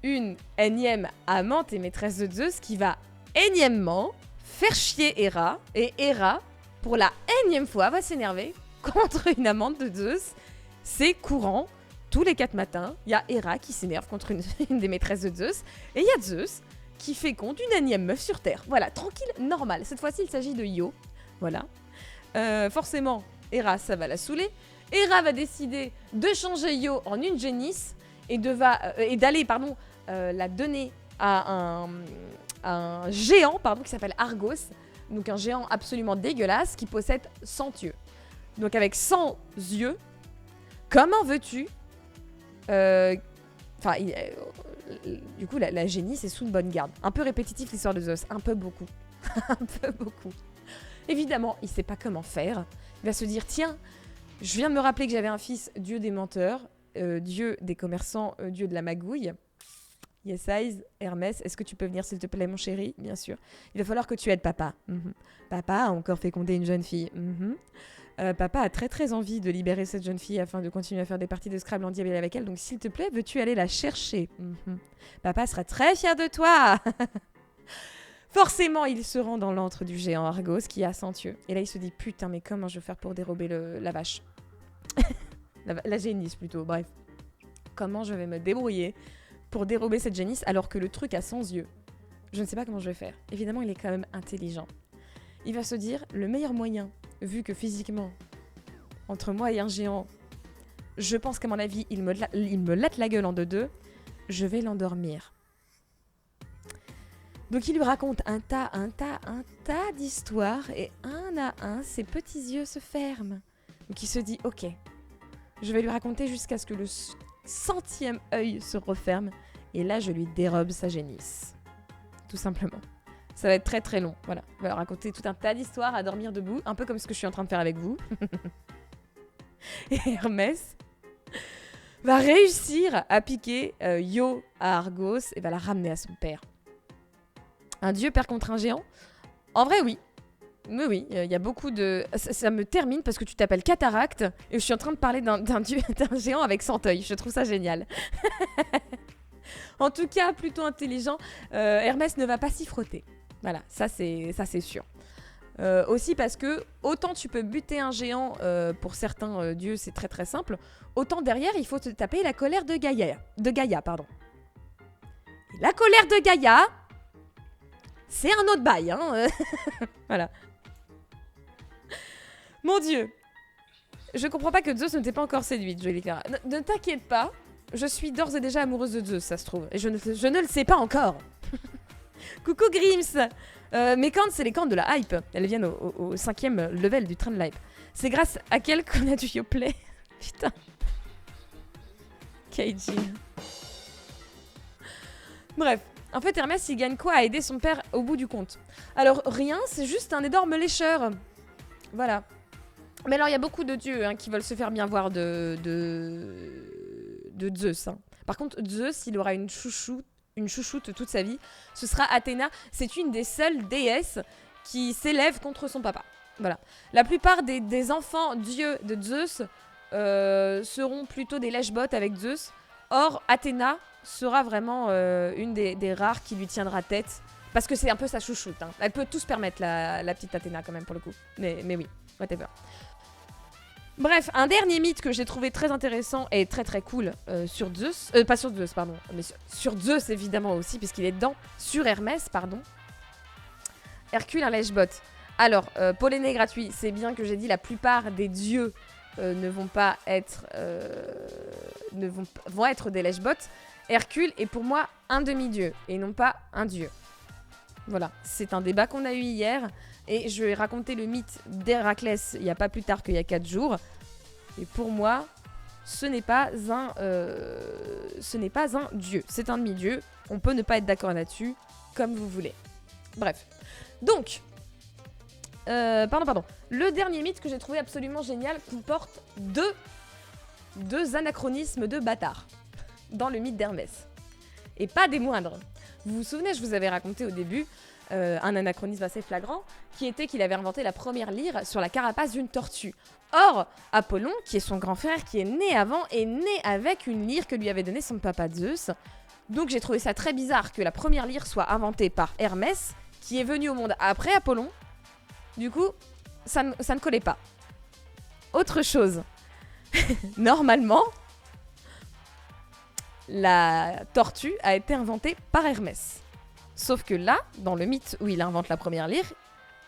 une énième amante et maîtresse de Zeus qui va énièmement faire chier Héra. Et Héra, pour la énième fois, va s'énerver contre une amante de Zeus. C'est courant. Tous les 4 matins, il y a Héra qui s'énerve contre une des maîtresses de Zeus. Et il y a Zeus qui féconde une énième meuf sur Terre. Voilà, tranquille, normal. Cette fois-ci, il s'agit de Io. Voilà. Forcément, Héra, ça va la saouler. Héra va décider de changer Io en une génisse et d'aller la donner à un géant qui s'appelle Argos. Donc un géant absolument dégueulasse qui possède 100 yeux. Donc avec 100 yeux, comment veux-tu du coup, la génisse est sous une bonne garde. Un peu répétitif l'histoire de Zeus, un peu beaucoup. Un peu beaucoup. Évidemment, il sait pas comment faire. Il va se dire, tiens, je viens de me rappeler que j'avais un fils, dieu des menteurs, dieu des commerçants, dieu de la magouille. Yes, eyes, Hermès, est-ce que tu peux venir s'il te plaît, mon chéri? Bien sûr. Il va falloir que tu aides papa. Papa a encore fécondé une jeune fille. Papa a très très envie de libérer cette jeune fille afin de continuer à faire des parties de Scrabble en diabète avec elle. Donc s'il te plaît, veux-tu aller la chercher? Papa sera très fier de toi. Forcément, il se rend dans l'antre du géant Argos qui a 100 yeux. Et là, il se dit, putain, mais comment je vais faire pour dérober la vache? la génisse plutôt, bref. Comment je vais me débrouiller pour dérober cette génisse alors que le truc a 100 yeux? Je ne sais pas comment je vais faire. Évidemment, il est quand même intelligent. Il va se dire, le meilleur moyen, vu que physiquement, entre moi et un géant, je pense qu'à mon avis, il me latte la gueule en deux, je vais l'endormir. Donc il lui raconte un tas d'histoires et un à un, ses petits yeux se ferment. Donc il se dit, ok, je vais lui raconter jusqu'à ce que le 100e œil se referme et là je lui dérobe sa génisse. Tout simplement. Ça va être très très long, voilà. On va raconter tout un tas d'histoires à dormir debout, un peu comme ce que je suis en train de faire avec vous. Et Hermès va réussir à piquer Io à Argos et va la ramener à son père. Un dieu perd contre un géant? En vrai, oui. Mais oui, il y a beaucoup de... Ça me termine parce que tu t'appelles Cataracte et je suis en train de parler d'un géant avec 100 œils. Je trouve ça génial. En tout cas, plutôt intelligent, Hermès ne va pas s'y frotter. Voilà, ça c'est sûr. Aussi parce que autant tu peux buter un géant pour certains dieux, c'est très très simple, autant derrière il faut te taper la colère de Gaïa. Et la colère de Gaïa, c'est un autre bail, hein. Voilà. Mon Dieu. Je comprends pas que Zeus ne t'ait pas encore séduite, Jolie Clara. Ne t'inquiète pas, je suis d'ores et déjà amoureuse de Zeus, ça se trouve. Et je ne le sais pas encore. Coucou Grims. Mes cornes, c'est les cornes de la hype. Elles viennent au 5e level du train de l'hype. C'est grâce à quelle qu'on a du Yoplay. Putain. Keiji. Bref. En fait, Hermès, il gagne quoi à aider son père au bout du compte? Alors, rien, c'est juste un énorme lécheur. Voilà. Mais alors, il y a beaucoup de dieux qui veulent se faire bien voir de Zeus. Par contre, Zeus, il aura une chouchoute toute sa vie. Ce sera Athéna. C'est une des seules déesses qui s'élève contre son papa. Voilà. La plupart des enfants dieux de Zeus seront plutôt des lèche-bottes avec Zeus. Or, Athéna sera vraiment une des rares qui lui tiendra tête. Parce que c'est un peu sa chouchoute. Elle peut tout se permettre, la petite Athéna, quand même, pour le coup. Mais oui, whatever. Bref, un dernier mythe que j'ai trouvé très intéressant et très très cool sur Zeus. Pas sur Zeus, pardon. Mais sur Zeus, évidemment, aussi, puisqu'il est dedans. Sur Hermès, pardon. Hercule, un lèche-botte. Alors, polléné gratuit, c'est bien que j'ai dit la plupart des dieux vont être des lèche-bottes. Hercule est pour moi un demi-dieu et non pas un dieu. Voilà, c'est un débat qu'on a eu hier et je vais raconter le mythe d'Héraclès il n'y a pas plus tard qu'il y a 4 jours. Et pour moi, ce n'est pas un dieu, c'est un demi-dieu. On peut ne pas être d'accord là-dessus, comme vous voulez. Bref, donc, pardon. Le dernier mythe que j'ai trouvé absolument génial comporte deux anachronismes de bâtards dans le mythe d'Hermès. Et pas des moindres. Vous vous souvenez, je vous avais raconté au début un anachronisme assez flagrant, qui était qu'il avait inventé la première lyre sur la carapace d'une tortue. Or, Apollon, qui est son grand frère, qui est né avant, est né avec une lyre que lui avait donnée son papa Zeus. Donc j'ai trouvé ça très bizarre que la première lyre soit inventée par Hermès, qui est venu au monde après Apollon. Du coup, ça ne collait pas. Autre chose. Normalement, la tortue a été inventée par Hermès. Sauf que là, dans le mythe où il invente la première lyre,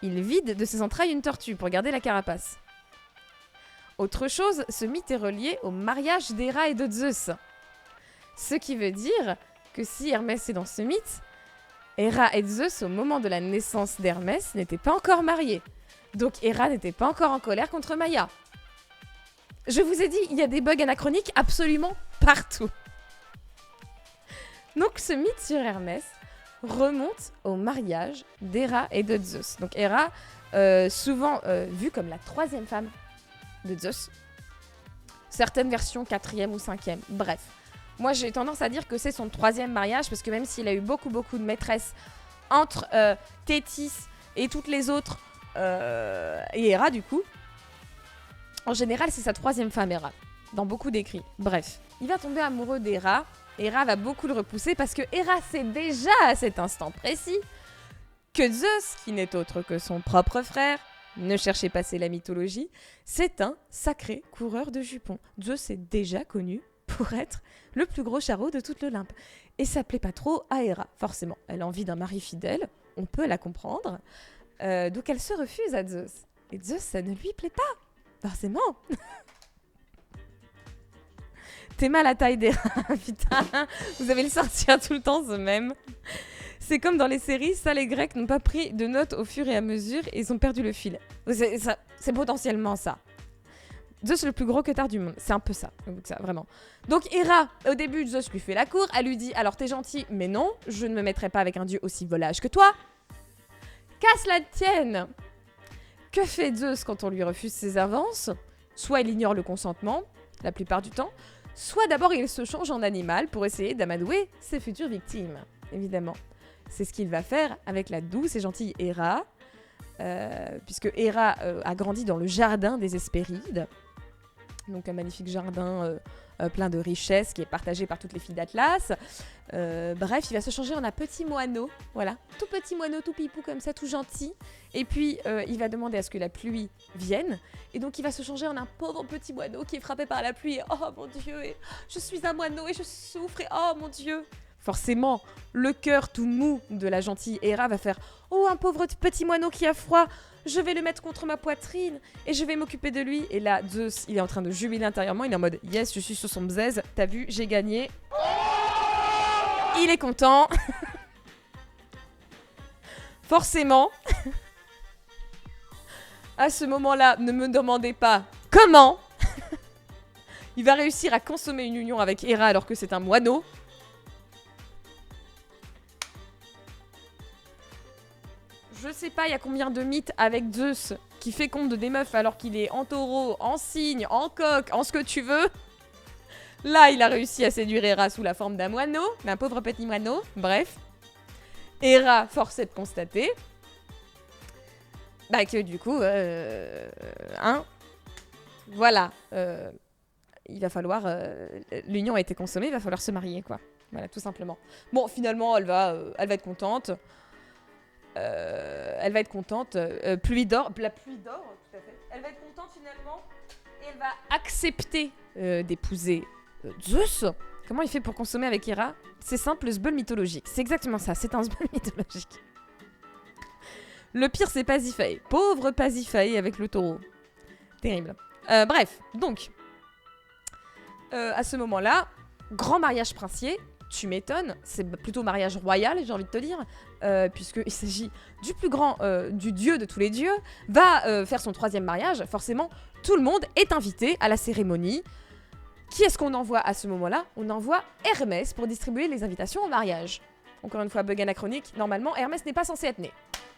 il vide de ses entrailles une tortue pour garder la carapace. Autre chose, ce mythe est relié au mariage d'Héra et de Zeus. Ce qui veut dire que si Hermès est dans ce mythe, Héra et Zeus, au moment de la naissance d'Hermès, n'étaient pas encore mariés. Donc Héra n'était pas encore en colère contre Maïa. Je vous ai dit, il y a des bugs anachroniques absolument partout. Donc ce mythe sur Hermès remonte au mariage d'Héra et de Zeus. Donc Héra, souvent vue comme la troisième femme de Zeus. Certaines versions quatrième ou cinquième, bref. Moi j'ai tendance à dire que c'est son troisième mariage, parce que même s'il a eu beaucoup de maîtresses entre Thétis et toutes les autres, et Héra du coup, en général c'est sa troisième femme Héra, dans beaucoup d'écrits. Bref, il va tomber amoureux d'Héra. Héra va beaucoup le repousser parce que Héra sait déjà à cet instant précis que Zeus, qui n'est autre que son propre frère, ne cherchez pas, c'est la mythologie, c'est un sacré coureur de jupons. Zeus est déjà connu pour être le plus gros charreau de toute l'Olympe. Et ça plaît pas trop à Héra, forcément. Elle a envie d'un mari fidèle, on peut la comprendre. Donc elle se refuse à Zeus. Et Zeus, ça ne lui plaît pas, forcément. T'es mal à taille d'Héra, putain, vous allez le sortir tout le temps, ce même. C'est comme dans les séries, ça les Grecs n'ont pas pris de notes au fur et à mesure et ils ont perdu le fil. C'est potentiellement ça. Zeus le plus gros queutard du monde, c'est un peu ça, vraiment. Donc Héra, au début, Zeus lui fait la cour, elle lui dit « Alors t'es gentil, mais non, je ne me mettrai pas avec un dieu aussi volage que toi. » Qu'à cela tienne. Que fait Zeus quand on lui refuse ses avances? Soit il ignore le consentement, la plupart du temps, soit d'abord il se change en animal pour essayer d'amadouer ses futures victimes, évidemment. C'est ce qu'il va faire avec la douce et gentille Héra, puisque Héra a grandi dans le jardin des Hespérides, donc un magnifique jardin plein de richesses qui est partagé par toutes les filles d'Atlas. Bref, il va se changer en un petit moineau, voilà, tout petit moineau, tout pipou comme ça, tout gentil. Et puis, il va demander à ce que la pluie vienne. Et donc, il va se changer en un pauvre petit moineau qui est frappé par la pluie. Et, oh mon Dieu, et je suis un moineau et je souffre. Et oh mon Dieu. Forcément, le cœur tout mou de la gentille Héra va faire « Oh, un pauvre petit moineau qui a froid, je vais le mettre contre ma poitrine et je vais m'occuper de lui. » Et là, Zeus, il est en train de jubiler intérieurement, il est en mode « Yes, je suis sur son bzèze, t'as vu, j'ai gagné. » Il est content. Forcément, à ce moment-là, ne me demandez pas comment il va réussir à consommer une union avec Héra alors que c'est un moineau. Je sais pas, il y a combien de mythes avec Zeus qui féconde des meufs alors qu'il est en taureau, en cygne, en coq, en ce que tu veux. Là, il a réussi à séduire Héra sous la forme d'un moineau, d'un pauvre petit moineau. Bref. Héra, force est de constater que du coup, voilà, il va falloir, l'union a été consommée, il va falloir se marier, quoi. Voilà, tout simplement. Bon, finalement, elle va être contente. Elle va être contente. Pluie d'or, la pluie d'or, tout à fait. Elle va être contente finalement et elle va accepter d'épouser Zeus. Comment il fait pour consommer avec Héra? C'est simple, le sbeul mythologique. C'est exactement ça, c'est un sbeul mythologique. Le pire, c'est Pasiphae. Pauvre Pasiphae avec le taureau. Terrible. Bref, donc, à ce moment-là, grand mariage princier. Tu m'étonnes, c'est plutôt mariage royal, j'ai envie de te dire, puisqu'il s'agit du plus grand, du dieu de tous les dieux, va faire son troisième mariage. Forcément, tout le monde est invité à la cérémonie. Qui est-ce qu'on envoie à ce moment-là? On envoie Hermès pour distribuer les invitations au mariage. Encore une fois, bug anachronique, normalement, Hermès n'est pas censé être né.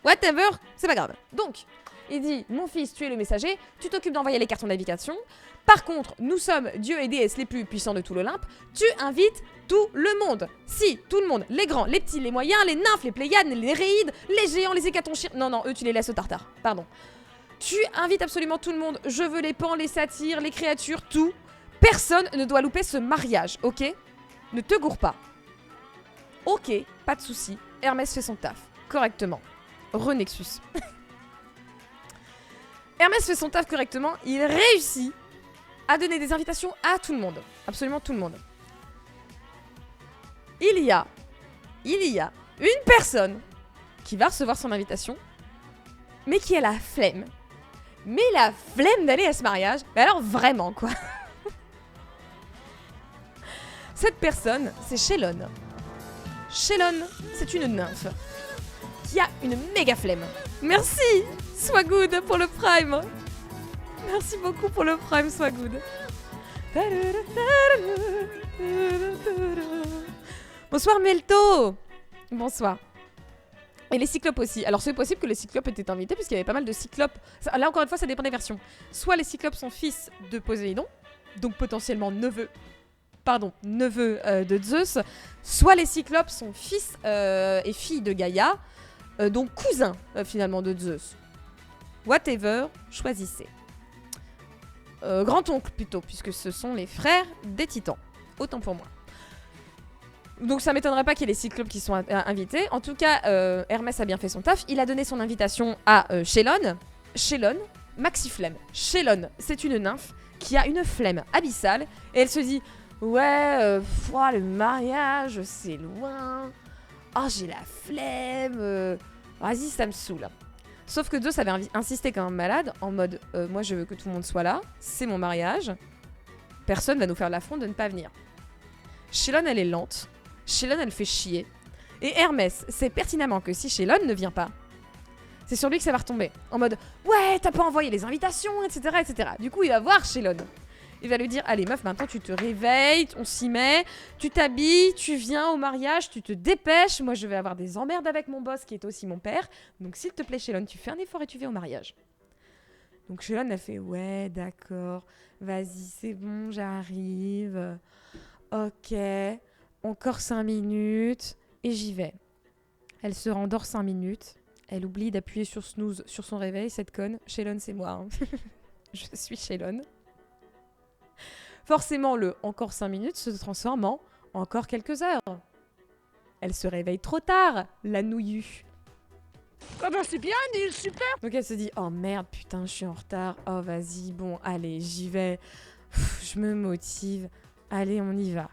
Whatever, c'est pas grave. Donc, il dit, mon fils, tu es le messager, tu t'occupes d'envoyer les cartons d'invitation. Par contre, nous sommes dieux et déesses les plus puissants de tout l'Olympe, tu invites tout le monde. Si, tout le monde, les grands, les petits, les moyens, les nymphes, les pléiades, les néréides, les géants, les hécatonchires... Non, eux, tu les laisses au tartare, pardon. Tu invites absolument tout le monde, je veux les pans, les satyres, les créatures, tout. Personne ne doit louper ce mariage, ok? Ne te gourre pas. Ok, pas de souci. Hermès fait son taf. Correctement. Renexus. Hermès fait son taf correctement. Il réussit à donner des invitations à tout le monde. Absolument tout le monde. Il y a une personne qui va recevoir son invitation, mais qui a la flemme. Mais la flemme d'aller à ce mariage. Mais alors vraiment, quoi. Cette personne, c'est Shelon. Shelon, c'est une nymphe qui a une méga flemme. Merci, Swagood, pour le prime. Merci beaucoup pour le prime, Swagood. Bonsoir, Melto. Bonsoir. Et les cyclopes aussi. Alors c'est possible que les cyclopes étaient invités puisqu'il y avait pas mal de cyclopes. Là encore une fois ça dépend des versions. Soit les cyclopes sont fils de Poséidon, donc potentiellement neveux de Zeus. Soit les cyclopes sont fils et filles de Gaïa, donc cousins finalement de Zeus. Whatever, choisissez. Grand-oncle plutôt, puisque ce sont les frères des titans. Autant pour moi. Donc ça m'étonnerait pas qu'il y ait les cyclopes qui sont invités. En tout cas, Hermès a bien fait son taf. Il a donné son invitation à Shelon. Shelon, maxi flemme. Shelon, c'est une nymphe qui a une flemme abyssale. Et elle se dit, ouais, le mariage, c'est loin. Oh, j'ai la flemme. Vas-y, ça me saoule. Sauf que Zeus avait insisté comme un malade, en mode, moi je veux que tout le monde soit là, c'est mon mariage. Personne va nous faire l'affront de ne pas venir. Shelon, elle est lente. Shelon, elle fait chier. Et Hermès sait pertinemment que si Shelon ne vient pas, c'est sur lui que ça va retomber. En mode, ouais, t'as pas envoyé les invitations, etc., etc. Du coup, il va voir Shelon. Il va lui dire, allez meuf, maintenant tu te réveilles, on s'y met, tu t'habilles, tu viens au mariage, tu te dépêches. Moi, je vais avoir des emmerdes avec mon boss qui est aussi mon père. Donc, s'il te plaît, Shelon, tu fais un effort et tu viens au mariage. Donc, Shelon, elle fait, ouais, d'accord, vas-y, c'est bon, j'arrive. Ok, encore 5 minutes et j'y vais. Elle se rendort 5 minutes. Elle oublie d'appuyer sur snooze sur son réveil, cette conne. Shelon, c'est moi. Hein. Je suis Shelon. Forcément, le encore 5 minutes se transforme en encore quelques heures. Elle se réveille trop tard, la nouillue. Ah bah c'est bien, Neil, super. Donc elle se dit, oh merde, putain, je suis en retard. Oh vas-y, bon, allez, j'y vais. Je me motive. Allez, on y va.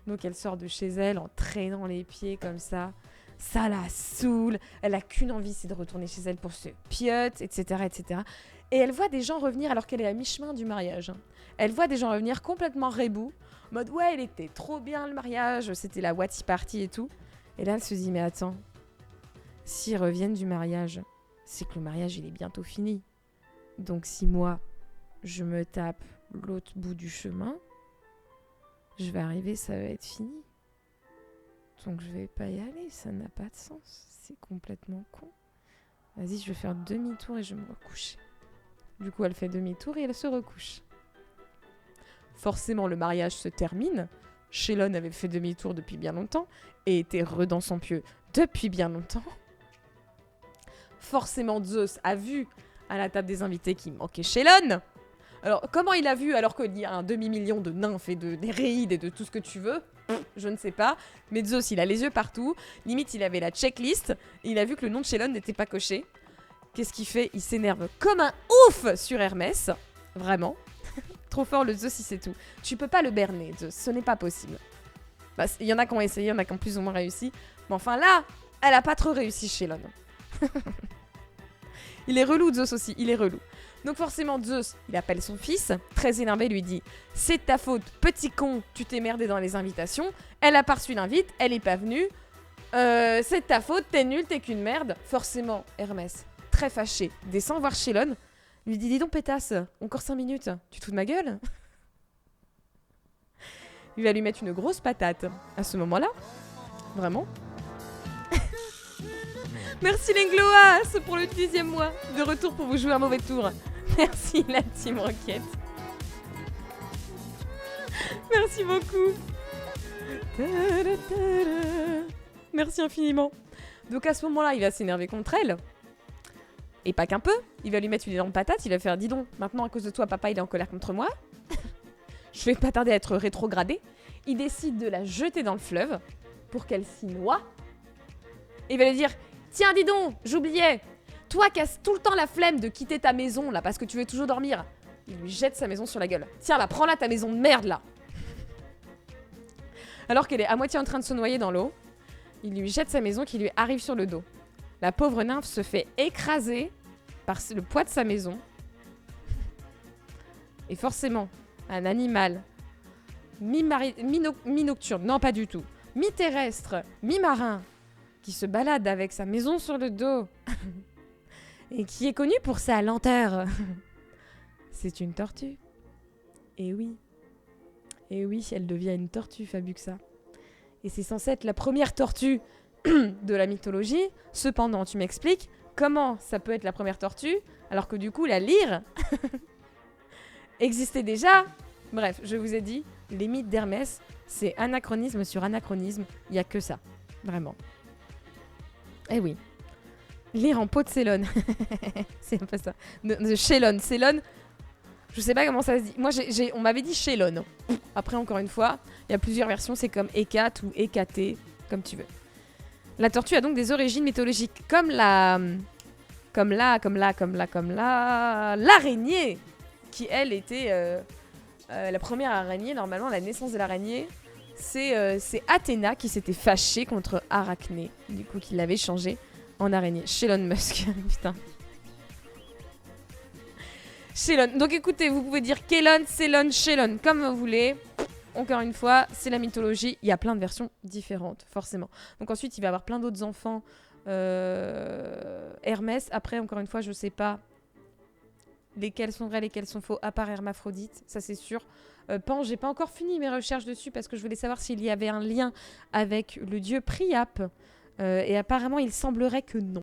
Donc elle sort de chez elle en traînant les pieds comme ça. Ça la saoule. Elle a qu'une envie, c'est de retourner chez elle pour se piote, etc., etc. Et elle voit des gens revenir alors qu'elle est à mi-chemin du mariage. Elle voit des gens revenir complètement rebou. En mode, ouais, il était trop bien le mariage. C'était la Watty Party et tout. Et là, elle se dit, mais attends. S'ils reviennent du mariage, c'est que le mariage, il est bientôt fini. Donc si moi, je me tape l'autre bout du chemin, je vais arriver, ça va être fini. Donc je vais pas y aller, ça n'a pas de sens. C'est complètement con. Vas-y, je vais faire demi-tour et je vais me recoucher. Du coup, elle fait demi-tour et elle se recouche. Forcément, le mariage se termine. Shelon avait fait demi-tour depuis bien longtemps et était dans son pieu depuis bien longtemps. Forcément, Zeus a vu à la table des invités qu'il manquait Shelon. Alors, comment il a vu alors qu'il y a un demi-million de nymphes et de Néréides et de tout ce que tu veux? Je ne sais pas. Mais Zeus, il a les yeux partout. Limite, il avait la checklist. Et il a vu que le nom de Shelon n'était pas coché. Qu'est-ce qu'il fait? Il s'énerve comme un ouf sur Hermès. Vraiment. Trop fort, le Zeus, il sait tout. Tu peux pas le berner, Zeus. Ce n'est pas possible. Bah, il y en a qui ont essayé, il y en a qui ont plus ou moins réussi. Mais enfin là, elle a pas trop réussi, Shelon. Il est relou, Zeus aussi. Il est relou. Donc forcément, Zeus, il appelle son fils, très énervé, lui dit « C'est ta faute, petit con, tu t'es merdé dans les invitations. Elle a pas reçu l'invite, elle est pas venue. C'est ta faute, t'es nul, t'es qu'une merde. » Forcément, Hermès, très fâché, descend voir Shelon, lui dit « Dis donc, pétasse, encore 5 minutes, tu te fous de ma gueule ?» Il va lui mettre une grosse patate à ce moment-là. Vraiment. Merci Lengloas pour le 10e mois. De retour pour vous jouer un mauvais tour. Merci la Team Rocket. Merci beaucoup. Merci infiniment. Donc à ce moment-là, il va s'énerver contre elle. Et pas qu'un peu. Il va lui mettre une énorme patate. Il va faire, dis donc, maintenant à cause de toi, papa, il est en colère contre moi. Je vais pas tarder à être rétrogradé. Il décide de la jeter dans le fleuve. pour qu'elle s'y noie. Et il va lui dire « Tiens, dis donc, j'oubliais. Toi qui as tout le temps la flemme de quitter ta maison, là, parce que tu veux toujours dormir. » Il lui jette sa maison sur la gueule. « Tiens, là, prends-la ta maison de merde, là. » Alors qu'elle est à moitié en train de se noyer dans l'eau, il lui jette sa maison qui lui arrive sur le dos. La pauvre nymphe se fait écraser par le poids de sa maison. Et forcément, un animal mi-nocturne, non pas du tout, mi-terrestre, mi-marin, qui se balade avec sa maison sur le dos et qui est connu pour sa lenteur. C'est une tortue. Et oui, elle devient une tortue, Fabuxa. Et c'est censé être la première tortue de la mythologie. Cependant, tu m'expliques comment ça peut être la première tortue, alors que du coup, la lyre existait déjà. Bref, je vous ai dit, les mythes d'Hermès, c'est anachronisme sur anachronisme. Il n'y a que ça, vraiment. Eh oui. Lyre en peau de Célone. C'est un peu ça. De Chélone. Célone, je sais pas comment ça se dit. Moi, on m'avait dit Chélone. Après, encore une fois, il y a plusieurs versions. C'est comme Hécate ou Hécaté, comme tu veux. La tortue a donc des origines mythologiques. Comme l'araignée, qui, elle, était la première araignée. Normalement, la naissance de l'araignée, c'est Athéna qui s'était fâchée contre Arachné. Du coup, qui l'avait changée en araignée. Elon Musk, putain. Chélone. Donc écoutez, vous pouvez dire Kélone, Célone, Chélone, comme vous voulez. Encore une fois, c'est la mythologie. Il y a plein de versions différentes, forcément. Donc ensuite, il va y avoir plein d'autres enfants. Hermès. Après, encore une fois, je sais pas lesquels sont vrais, lesquels sont faux, à part Hermaphrodite, ça c'est sûr. Pan, j'ai pas encore fini mes recherches dessus parce que je voulais savoir s'il y avait un lien avec le dieu Priape. Et apparemment, il semblerait que non.